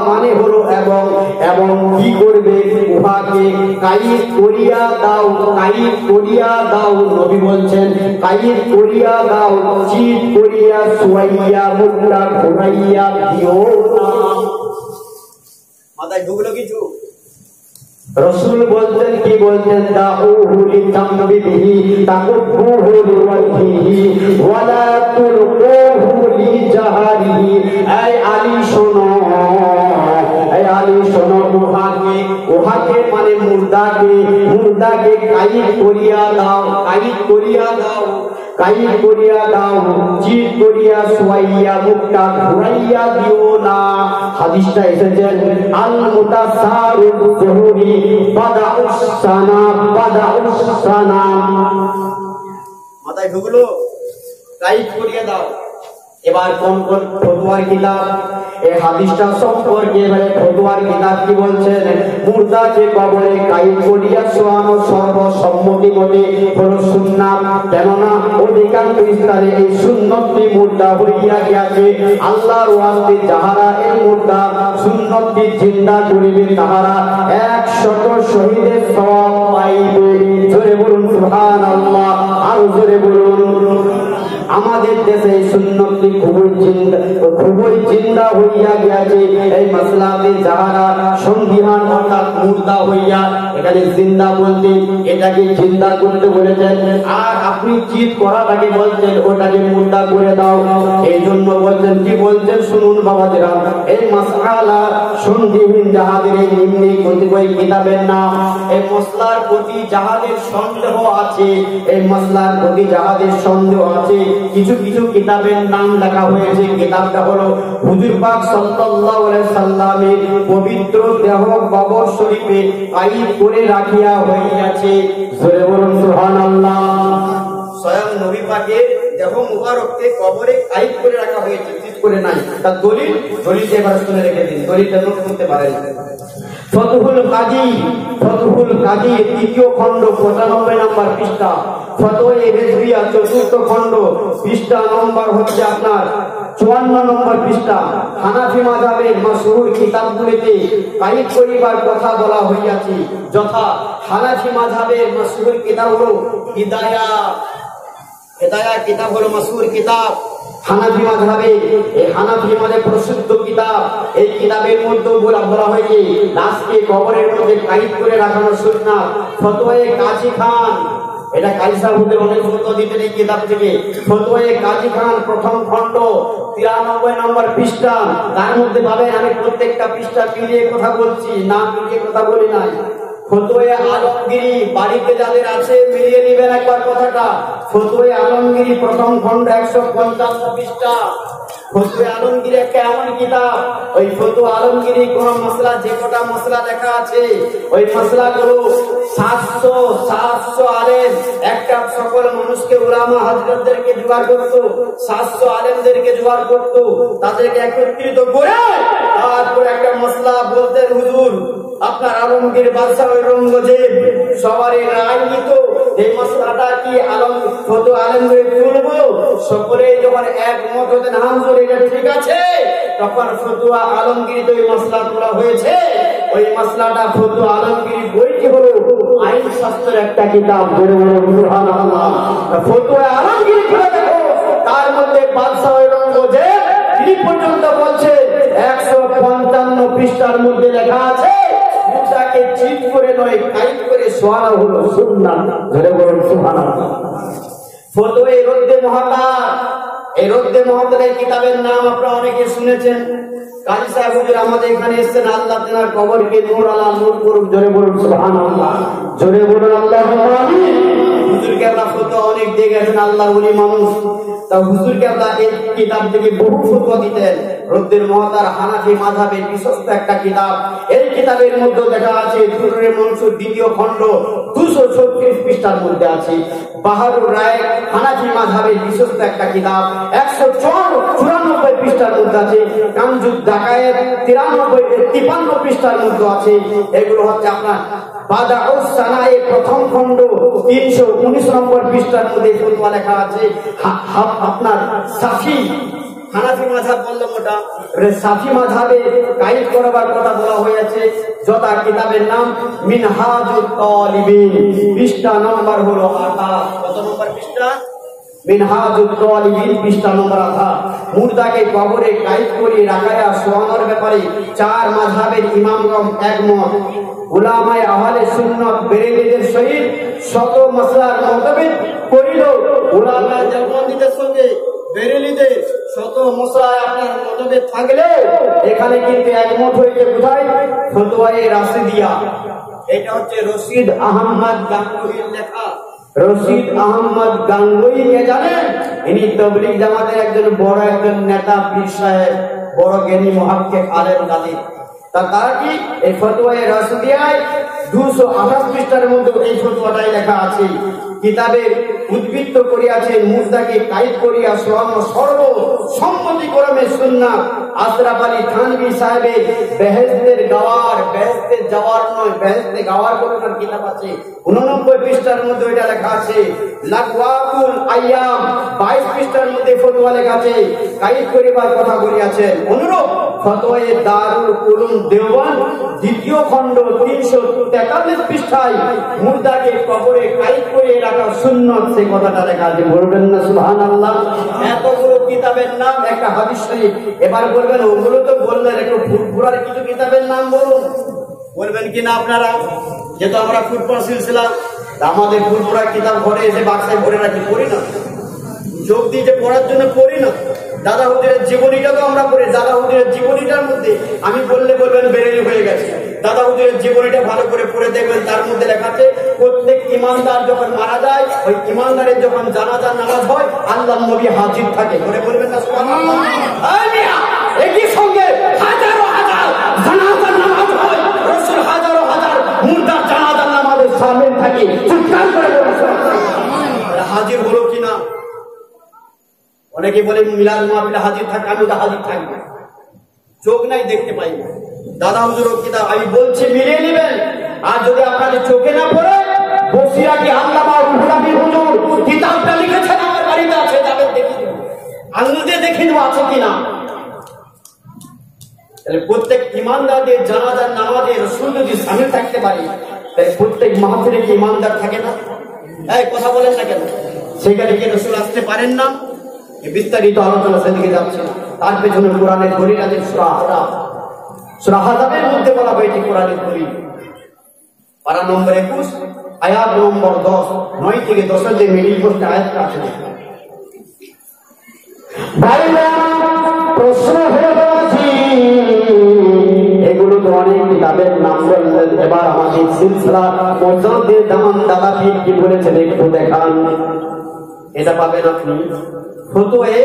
মানে হলো এবং কি করবে? উহাকে কায়িদ করিয়া দাও। নবী বলছেন কায়িদ করিয়া দাও, চিত করিয়া সুয়াইয়া মুখটা ঘুরাইয়া দিও না। মাথায় ঢুকলো কিছু? রাসূল বলতেন, কি বলতেন? দাউহু লিতামবিহি তাকুবুহু লিওয়াজহিহি ওয়ালা তুলকুহু লিজাহারিহি। এই আলী শোনো, উহাকে মানে মুর্দাকে কায়িদ করিয়া দাও, চিত করিয়া সুয়াইয়া মুখটা ঘুরাইয়া দিও না। হাদিসটা এসেছেন আল মুতাসারিফ যুহুরি বাদাউস সানাম। মাথায় ঢুকলো? কায়িদ করিয়া দাও। এবার কোন ফতোয়ার কিতাব এই হাদিসটা সম্পর্কে এবারে ফতোয়ার কিতাব কি বলছেন? মুর্দাকে কবরে কায়িদ করিয়া শোয়ানো সর্বসম্মতি মতে হলো সুন্নাত। কেননা অধিকাংশ স্থানে এই সুন্নতটি মুর্দা হইয়া গিয়াছে। আল্লাহর ওয়াস্তে যাহারা এই মুর্দা সুন্নতটি জিন্দা করিবে তাহারা 100 শহীদের সওয়াব পাইবে। জোরে বলুন সুবহানাল্লাহ, আর জোরে বলুন। আমাদের দেশে সুন্নতটি খুবই জিন্দা হইয়া গিয়াছে। এই মাসলাতে যাহারা সন্দিহান অর্থাৎ মুর্দা হইয়া, এখানে জিন্দা বলতে এটাকে জিন্দা করতে বলেছেন, আর আপনি চিত করাটাকে বলছেন ওটাকে মুর্দা করে দাও। এই জন্য বলছেন, কি বলছেন শুনুন বাবাজিরা। এই মাসআলা সন্দিহীন যাহাদের এই নিম্নে কতিপয় কিতাবের নাম, এই মসলার প্রতি যাহাদের সন্দেহ আছে, এই মসলার প্রতি যাহাদের সন্দেহ আছে, কিছু কিতাবের নাম লেখা হয়েছে। কিতাবটা হলো হুজুর পাক সাল্লাল্লাহু আলাইহি সাল্লামের পবিত্র দেহ কবর শরীফে কায়িদ করে রাখিয়া হইয়াছে। জোরে বলুন সুবহানাল্লাহ। স্বয়ং নবী পাকের দেহ মুবারককে কবরে কাইদ করে রাখা হয়েছে, চিৎ করে নাই। তার দলিলটা এবার শুনে রেখে দিন, দলিলটা নোট করতে পারেন। ফতহুল কাজী তৃতীয় খণ্ড 95 নম্বর পৃষ্ঠা, ফতোয়ে রেজভিয়া চতুর্থ খণ্ড পৃষ্ঠা নম্বর হচ্ছে আপনার 54 নম্বর পৃষ্ঠা। হানাফি মাযহাবের মাশহুর কিতাবগুলিতে কাইদ করিবার কথা বলা হইয়াছে, যথা হানাফি মাযহাবের মাশহুর কিতাব হলো হিদায়া কিতাব হলো মাশহুর কিতাব হানাফি মাযহাবে। এই হানাফি মাযহাবের প্রসিদ্ধ কিতাব, এই কিতাবের মধ্যে বলা হয়েছে লাশকে কবরের মধ্যে কাইদ করে রাখানো সুন্নাত। ফতোয়ে কাজী খান, এটা কাজী সাহেবদের অনেক ফতোয়া দিতেন এই কিতাব থেকে। ফতোয়ে কাজী খান প্রথম খণ্ড 93 নম্বর পৃষ্ঠা। তার মধ্যে পাবেন, আমি প্রত্যেকটা পৃষ্ঠা মিলিয়ে কথা বলছি, না মিলিয়ে কথা বলি নাই। ফতোয়ে আলমগীরি বাড়িতে যাদের আছে মিলিয়ে নেবেন একবার কথাটা। ফতোয়ে আলমগীরি প্রথম খণ্ড 155 পৃষ্ঠা। ফতোয়ে আলমগীরি একটা এমন কিতাব, ওই ফতোয়া আলমগীরি কোন মাসলা, যে কটা মাসলা লেখা আছে ওই মাসলাগুলো 700 আলেম, একটা সকল মানুষকে উলামা হযরতদেরকে জোগাড় করত, 700 আলেমদেরকে জোগাড় করত, তাদেরকে একত্রিত করে তারপর একটা মাসলা বলতেন, হুজুর আপনার আলমগীর বাদশা ঔরঙ্গজেব সবারই রায় নিত, এই মাসলাটা কি ফতোয়া আলমগীর তুলবো? সকলেই যখন একমত হতেন হুজুর এটা ঠিক আছে, তখন ফতোয়া আলমগীরিতে ওই মাসলা তোলা হয়েছে। ওই মাসলাটা ফতোয়া আলমগীরি বইটি হলো আইন শাস্ত্রের একটা কিতাব, সুবহানাল্লাহ। ফতোয়া আলমগীরি খুলে দেখো, তার মধ্যে বাদশা ঔরঙ্গজেব তিনি পর্যন্ত বলছে 155 পৃষ্ঠার মধ্যে লেখা আছে মুসাকে চিট করে নয় কাইদ করে শোয়ানো হলো সুন্নাত, ধরে বলুন সুবহানাল্লাহ। ফতোয়ে রদ্দে মুহাত্তার, এই রদ্দে মুহাত্তারের কিতাবের নাম আপনারা অনেকে শুনেছেন। কাজী সাহেব হুজুর আমাদের এখানে এসেছেন, আল্লাহ তাআলার কবরকে নূর আলা নূর করুক, জোরে বলুন সুবহানাল্লাহ, জোরে বলুন আল্লাহুম্মা আমিন। হুজুরকে আমরা ফতোয়া অনেক দিয়ে গেছেন, আল্লাহর ওলি মানুষ। তা হুজুরকে আমরা এই কিতাব থেকে বহু ফতোয়া দিতেন। রদ্দুল মুহাত্তার হানাফি মাযহাবের বিশ্বস্ত একটা কিতাব। এই কিতাবের মধ্যে দেখা আছে দুররে মনসুর দ্বিতীয় খণ্ড 236 পৃষ্ঠার মধ্যে আছে। বাহারুর রায় হানাফি মাযহাবের বিশ্বস্ত একটা কিতাব 194 পৃষ্ঠার মধ্যে আছে। কামজুদ দাকায়েত 53 পৃষ্ঠার মধ্যে আছে। এগুলো হচ্ছে আপনার বাদাউস সানায়ে প্রথম খণ্ড 319 নম্বর পৃষ্ঠার মধ্যে ফতোয়া লেখা আছে। আপনার সাফি হানাফি মাযহাব বললাম, ওটা সাফি মাযহাবে কাইদ করবার কথা বলা হয়েছে, যথা কিতাবের নাম মিনহাজুত তালিবিন, পৃষ্ঠা নম্বর হলো 28। কত নম্বর পৃষ্ঠা? মিনহাজুত তালিবিন, পৃষ্ঠা নম্বর 28। মুর্দাকে কবরে কাইদ করে রাখায়া শোয়ানোর ব্যাপারে 4 মাযহাবের ইমামগণ একমত। উলামায়ে আহলে সুন্নাত বেরেলীদের সহিত শত মাসলার মতভেদ করিল। উলামায়ে জামানীদের সঙ্গে বেরেলীদের শত মশলায় আপনার মতভেদ থাকলে এখানে কিন্তু একমত হয়েছে কোথায়? ফতোয়ায়ে রাশিদিয়া। এটা হচ্ছে রশিদ আহমদ গাঙ্গুহির লেখা। রশিদ আহমদ গাঙ্গুহি কে জানেন? ইনি তাবলীগ জামাতের একজন বড় একজন নেতা, পীর সাহেব, বড় জ্ঞানী মুহাক্কিক আলেম কাজী। তারা কি এই ফতোয়ায়ে রাশিদিয়ায় 228 পৃষ্ঠার মধ্যে এই ফতোয়াটাই লেখা আছে। কিতাবে উদ্বৃত্ত করিয়াছেন মুর্দাকে কাইদ করিয়া শোয়ানো সর্বসম্মতিক্রমে সুন্নাত। আশরাফ আলী থানভী সাহেবের বেহেশতের গাওয়ার, বেহেশতের যাওয়ার নয়, বেহেশতে গাওয়ার কোন কিতাব আছে 89 পৃষ্ঠার মধ্যে এটা লেখা আছে। লাকওয়াকুল আইয়াম 22 পৃষ্ঠার মধ্যে ফতোয়া লেখা আছে, কাইদ করিবার কথা বলিয়াছেন। অনুরূপ ফতোয়ায়ে দারুল উলুম দেওবন্দ দ্বিতীয় খণ্ড 343 পৃষ্ঠায় মুর্দাকে কবরে কাইদ করে রাখা সুন্নাত, সেই কথাটা লেখা আছে। বলবেন না সুবহানাল্লাহ? এতগুলো কিতাবের নাম, একটা হাদিস শরীফ। এবার বলবেন ওগুলো তো বললেন, একটু ফুরফুরার কিছু কিতাবের নাম বলুন। বলবেন কিনা আপনারা? যেহেতু আমরা ফুরফুরা সিলসিলা, আমাদের ফুরফুরা কিতাব ঘরে এসে বাক্সায় ভরে রাখি, পড়ি না, যোগ দিয়ে যে পড়ার জন্য পড়ি না। দাদা হুজুরের জীবনীটা তো আমরা পড়ি। দাদা হুজুরের জীবনীটার মধ্যে আমি বললে বলবেন বেরেলি হয়ে গেছে। দাদা হুজুরের জীবনীটা ভালো করে পড়ে দেখবেন, তার মধ্যে লেখা আছে প্রত্যেক ইমানদার যখন মারা যায়, ওই ইমানদারের যখন জানাজার নামাজ হয় আল্লাহর নবী হাজির থাকে। করে বলবেন না সুবহানাল্লাহ? একই সঙ্গে হাজারো হাজার জানাজার নামাজ হয়, রাসূল হাজারো হাজার মুর্দার জানাজার নামাজে শামিল থাকে। চিৎকার করে বলুন হাজির হলো কিনা? অনেকে বলে মিলাদ মাহফিলে হাজির থাকে, আমি ওটা হাজির থাকবো, চোখ নাই দেখতে পাই না। দাদা হুজুর কিতাব আমি বলছি মিলিয়ে নেবেন। আর যদি আপনাদের চোখে না পড়ে, বসিরা কি আল্লামা রুহুল আমিন হুজুর কিতাবটা লিখেছেন, আমার বাড়িতে আছে, যাবেন দেখে আঙুল দিয়ে দেখে নেবো আছে কিনা। তাহলে প্রত্যেক ইমানদারদের জানাজার নামাজে রাসূল যদি শামিল থাকতে পারে, তাহলে প্রত্যেক মাহফিলে কি ইমানদার থাকে না? এই কথা বলেন না কেন? সেখানে কি রাসূল আসতে পারেন না? বিস্তারিত আলোচনা সেদিকে যাচ্ছে না। তার পেছনে কোরআনের দলিল আছে। সূরা আহজাবের মধ্যে বলা হয়েছে কোরআনের দলিল, পারা নম্বর 21 আয়াত নম্বর 10, 9 থেকে 10 এর যে মিডিল পোস্ট আয়াতটা আছে। ভাইরা প্রশ্ন হলো এগুলো তো অনেক কিতাবের নাম বললেন, এবার আমাদের সিলসিলা মুজাদ্দিদ জামান দাদা পীর কি বলেছেন একটু দেখান। এটা পাবেন আপনি ফতোয়ে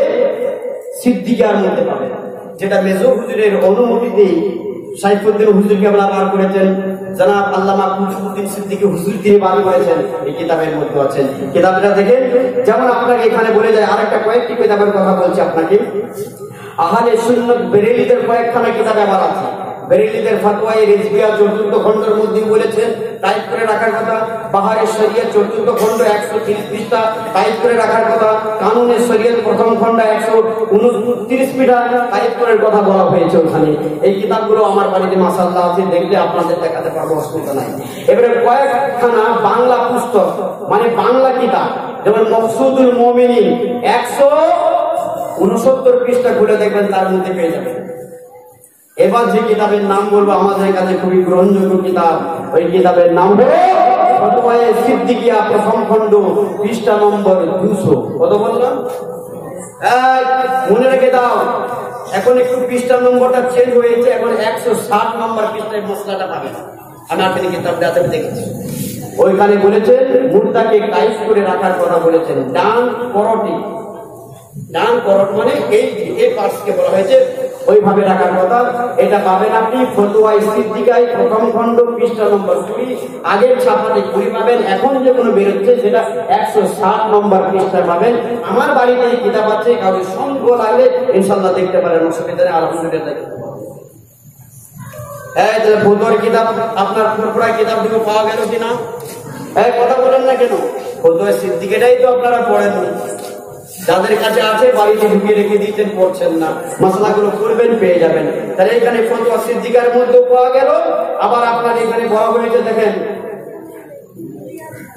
সিদ্দিকার মধ্যে পাবেন, যেটা মেজর হুজুরের অনুমতিতে সাইফুদ্দিন হুজুর কেবলা বার করেছেন, জনাব আল্লামা কুতুবউদ্দিন সিদ্দিকী হুজুর তিনি বার করেছেন, এই কিতাবের মধ্যে আছেন। কিতাবটা দেখেন, যেমন আপনাকে এখানে বলে যায়, আরেকটা কয়েকটি কিতাবের কথা বলছি আপনাকে। আহলে সুন্নাত বেরেলিদের কয়েকখানা কিতাব আবার আছে। বেরেলিদের ফতোয়ায়ে রিজভিয়া ৪র্থ খণ্ডের মধ্যে বলেছেন টাইপ করে রাখার কথা। বাহারের শরিয়ত ৪র্থ খণ্ড ১৩০ পৃষ্ঠা টাইপ করে রাখার কথা। কানুনের শরিয়ত প্রথম খণ্ড ১২৯ পৃষ্ঠা টাইপ করে কথা বলা হয়েছে ওখানে। এই কিতাবগুলো আমার বাড়িতে মাশাআল্লাহ আছে, দেখলে আপনাদের দেখাতে পারবো, অসুবিধা নাই। এবারে কয়েকখানা বাংলা পুস্তক, মানে বাংলা কিতাব, যেমন মকসুদুল মুমিনিন ১৬৯ পৃষ্ঠা খুলে দেখবেন, তার মধ্যে পেয়ে যাবেন। এবার যে কিতাবের নাম বলবো আমাদের কাছে খুবই গ্রহণযোগ্য কিতাব, ওই কিতাবের নাম হলো ফতোয়ায়ে সিদ্দিকিয়া প্রথম খণ্ড পৃষ্ঠা নম্বর ২০০। কত বললাম? মনে রেখে দাও, এখন একটু পৃষ্ঠা নম্বরটা চেঞ্জ হয়েছে, এখন ১৬০ নম্বর পৃষ্ঠায় মশলাটা পাবেন। আমি আপনি কিতাবটা দেখেছি, ওইখানে বলেছেন মুর্দাকে টাইপ করে রাখার কথা বলেছেন। ডান করটি, ডান করট মানে এই পার্টসকে বলা হয়েছে ওইভাবে রাখার কথা। এটা পাবেন আপনি ফতোয়ায়ে সিদ্দিকায় প্রথম খণ্ড পৃষ্ঠা নম্বর ২০। আগের ছাপাতে ২০ পাবেন, এখন যে কোনো বেরোচ্ছে সেটা ১৬০ নম্বর পৃষ্ঠা পাবেন। আমার বাড়িতে এই কিতাব আছে, কাউকে সন্দেহ লাগলে ইনশাআল্লাহ দেখতে পারেন, অসুবিধা নেই, আলহামদুলিল্লাহ। হ্যাঁ, তাহলে ফতোয়ার কিতাব আপনার পুরোপুরা কিতাব দুটো পাওয়া গেল কিনা? হ্যাঁ, কথা বলেন না কেন? ফতোয়ায়ে সিদ্দিকাটাই তো আপনারা পড়েননি। যাদের কাছে আছে বাড়িতে ঢুকিয়ে রেখে দিতেন, পড়ছেন না, মশলাগুলো করবেন, পেয়ে যাবেন। তাহলে এখানে ফতোয়া সিদ্দিকার মধ্যে পাওয়া গেল। আবার আপনার এখানে বলা হয়েছে, দেখেন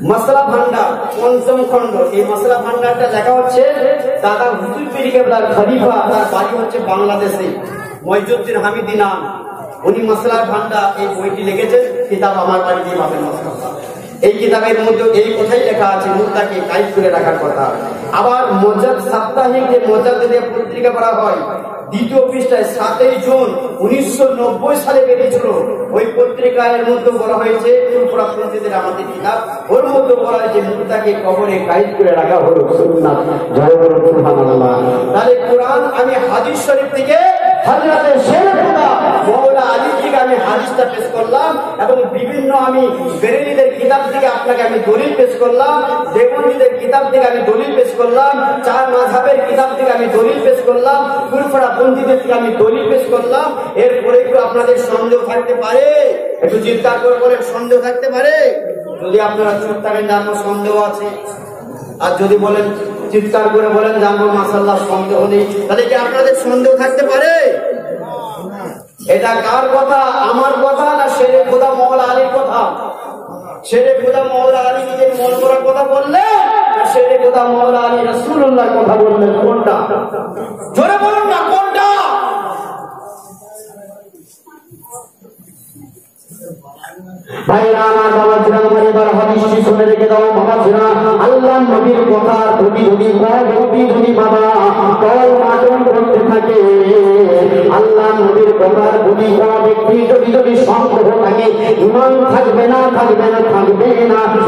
মশলা ভান্ডার পঞ্চম খণ্ড। এই মশলা ভান্ডারটা দেখা হচ্ছে দাদা হুজুর পীর কেবলার খলিফা, তার বাড়ি হচ্ছে বাংলাদেশে, মইজুদ্দিন হামিদি নাম। উনি মশলা ভান্ডার এই বইটি লিখেছেন, কিতাব আমার বাড়িতে পাবেন। এই কিতাবের মধ্যে এই কথাই লেখা আছে, মুর্দাকে টাইপ করে রাখার কথা। আবার মোজাদ সাপ্তাহিক যে মোজাদ্দেদের পত্রিকা করা হয়, দ্বিতীয় পৃষ্ঠায় ৭ই জুন ১৯৯০ সালে বেরিয়েছিল, ওই পত্রিকার মধ্যে বলা হয়েছে পুরাপন্থীদের আমাদের কিতাব, ওর মধ্যে বলা হয়েছে মুর্দাকে কবরে টাইপ করে রাখা হলো সুন্নাত। জয় বলো সুবহানাল্লাহ। তাহলে কোরআন আমি হাদিস শরীফ থেকে হযরতে শেরে খুদা মাওলানা আলী থেকে আমি হাদিসটা পেশ করলাম, এবং বিভিন্ন আমি বেরেলিদের কিতাব থেকে আপনাকে আমি দলিল পেশ করলাম, দেওবন্দীদের কিতাব থেকে আমি দলিল পেশ করলাম, চার মাযহাবের কিতাব থেকে আমি দলিল পেশ করলাম, ফুরফুরা পন্থীদের থেকে আমি দলিল পেশ করলাম। এরপরে একটু আপনাদের সন্দেহ থাকতে পারে, একটু চিন্তা করে বলেন, সন্দেহ থাকতে পারে? যদি আপনারা চুপ থাকেন যে আমার সন্দেহ আছে, আর যদি বলেন চিৎকার করে বলেন যে আমার মাশাআল্লাহ সন্দেহ নেই, তাহলে কি আপনাদের সন্দেহ থাকতে পারে? এটা কার কথা? আমার কথা না শেরে খুদা মাওলানা আলীর কথা? শেরে খুদা মাওলানা আলী নিজের মন করার কথা বললেন, শেরে খুদা মাওলানা আলী রাসূলুল্লাহর কথা বললেন? কোনটা? জোরে বলুন না, কোনটা? ভাইরা আমার বাবাজিরা, আমার এবার হাদিসটি শুনে রেখে দাও বাবাজিরা। আল্লাহর নবীর কথা যদি বাবা কল মাটন করতে থাকে, আল্লাহর নবীর কথার যদি কোনো ব্যক্তি যদি সন্দেহ থাকে, ঈমান থাকবে না,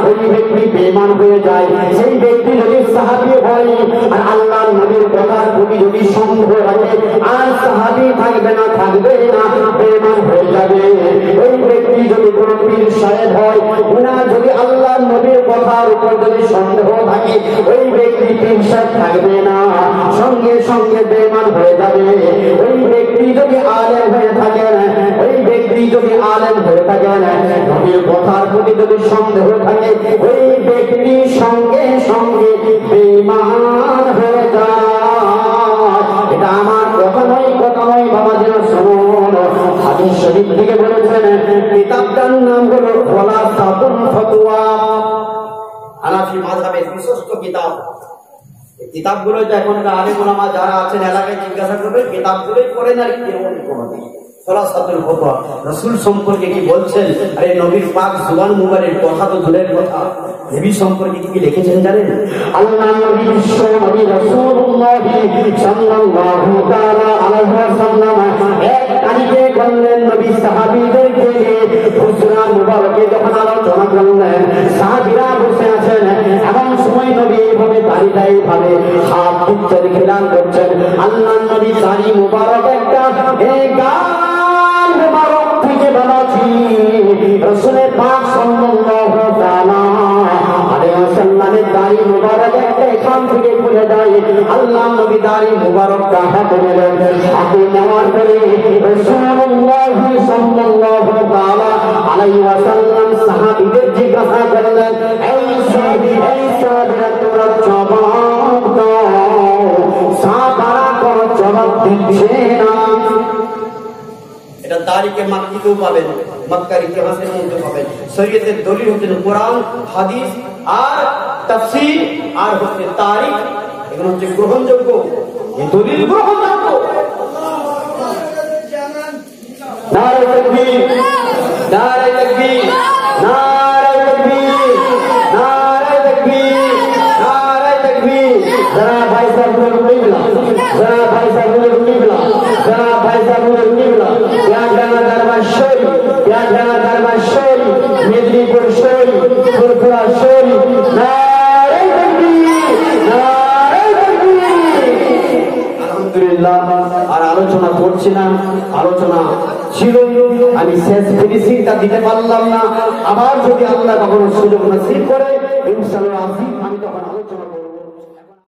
ওই ব্যক্তি বেঈমান হয়ে যায়। সেই ব্যক্তি যদি সাহাবী হয় আর আল্লাহর নবীর কথার যদি সন্দেহ রাখে, আর সাহাবী থাকবে না, বেঈমান হয়ে যাবে। ওই ব্যক্তি যদি কোনো পীর সাহেব হয়, ওনার যদি আল্লাহর নবীর কথার উপর যদি সন্দেহ থাকে ওই ব্যক্তি বিশ্বাস থাকবে না, সঙ্গে সঙ্গে বেঈমান হয়ে যাবে। ওই ব্যক্তি যদি আলেম হয়ে থাকে, ওই ব্যক্তি যদি আলেম হয়ে থাকে, নবীর কথার প্রতি যদি সন্দেহ থাকে ওই ব্যক্তি সঙ্গে সঙ্গে বেঈমান হয়ে যায়। এটা আমার কথা নয় বাবা, যেন শুনুন। হাদিস শরীফ থেকে বলেছেন, কিতাবটার নাম হলো খুলাসাতুল ফতোয়া, হানাফি মাযহাবের বিশিষ্ট কিতাব। কিতাবগুলো এখনকার আলেম ওলামা যারা আছেন এলাকায় জিজ্ঞাসা করবেন, কিতাবগুলোই পড়েন আর কেউ কোনোদিন। খুলাসাতুল ফতোয়া রাসূল সম্পর্কে কি বলছেন? আরে নবীর পাক জুবান মুবারকের কথা তো দূরের কথা, নবী সম্পর্কে কি লিখেছেন জানেন? আল্লাহর নবী বিশ্ব নবী রাসূলুল্লাহ সাল্লাল্লাহু তাআলা আলাইহি ওয়াসাল্লাম এক তারিখে বললেন নবী সাহাবীদেরকে হুজরা মুবারকে যখন আলোচনা করলেন, সাহাবীরা বসে আছেন, এমন সময় নবী এইভাবে দাঁড়িয়ে ভাবে হাত দিচ্ছেন, খেলান করছেন। আল্লাহর নবী দাড়ি মুবারক একটা মুবারক থেকে বানাচ্ছি রাসূলের পাক সাল্লাল্লাহু তাআলা আলাইহি ওয়াসাল্লামের দাড়ি মুবারক একটা এখান থেকে খুলে যায়। আল্লাহ নবী দাড়ি মুবারকটা হাতে নিলেন, হাতে নেওয়ার পরে রাসূলুল্লাহ সাল্লাল্লাহু তাআলা আলাইহি ওয়াসাল্লাম সাহাবীদের জিজ্ঞাসা করলেন, এই সাহাবীরা তোমরা জবাব দাও। সাহাবারা কোনো জবাব দিচ্ছে না। এটা তারিখে মাক্কিতেও পাবেন, মক্কার ইতিহাসের মধ্যে পাবেন। শরীয়তের দলিল হচ্ছেন কোরআন, হাদিস আর তাফসীর আর হচ্ছে তারিখ। এগুলো হচ্ছে গ্রহণযোগ্য, এই দলিল গ্রহণযোগ্য। নারে তাকবীর, নারে তাকবীর, নারে তাকবীর, নারে তাকবীর, নারে তাকবীর। যারা ভাই সাহেব বলে নিবলা, যারা ভাই সাহেব বলে নিবলা, যারা ভাই সাহেব বলে নিবলা। প্যাটগানা দরবার শরীফ, প্যাটগানা দরবার শরীফ, মেদিনীপুর শরীফ, ফুরফুরা শরীফ। নারে তাকবীর, নারে তাকবীর। আলহামদুলিল্লাহ। আর আলোচনা করছি না, আলোচনা ছিল, আমি শেষ ফিনিশিংটা দিতে পারলাম না। আবার যদি আল্লাহ কখনো সুযোগ নসিব করে ইনশাআল্লাহ আমি তখন আলোচনা করব।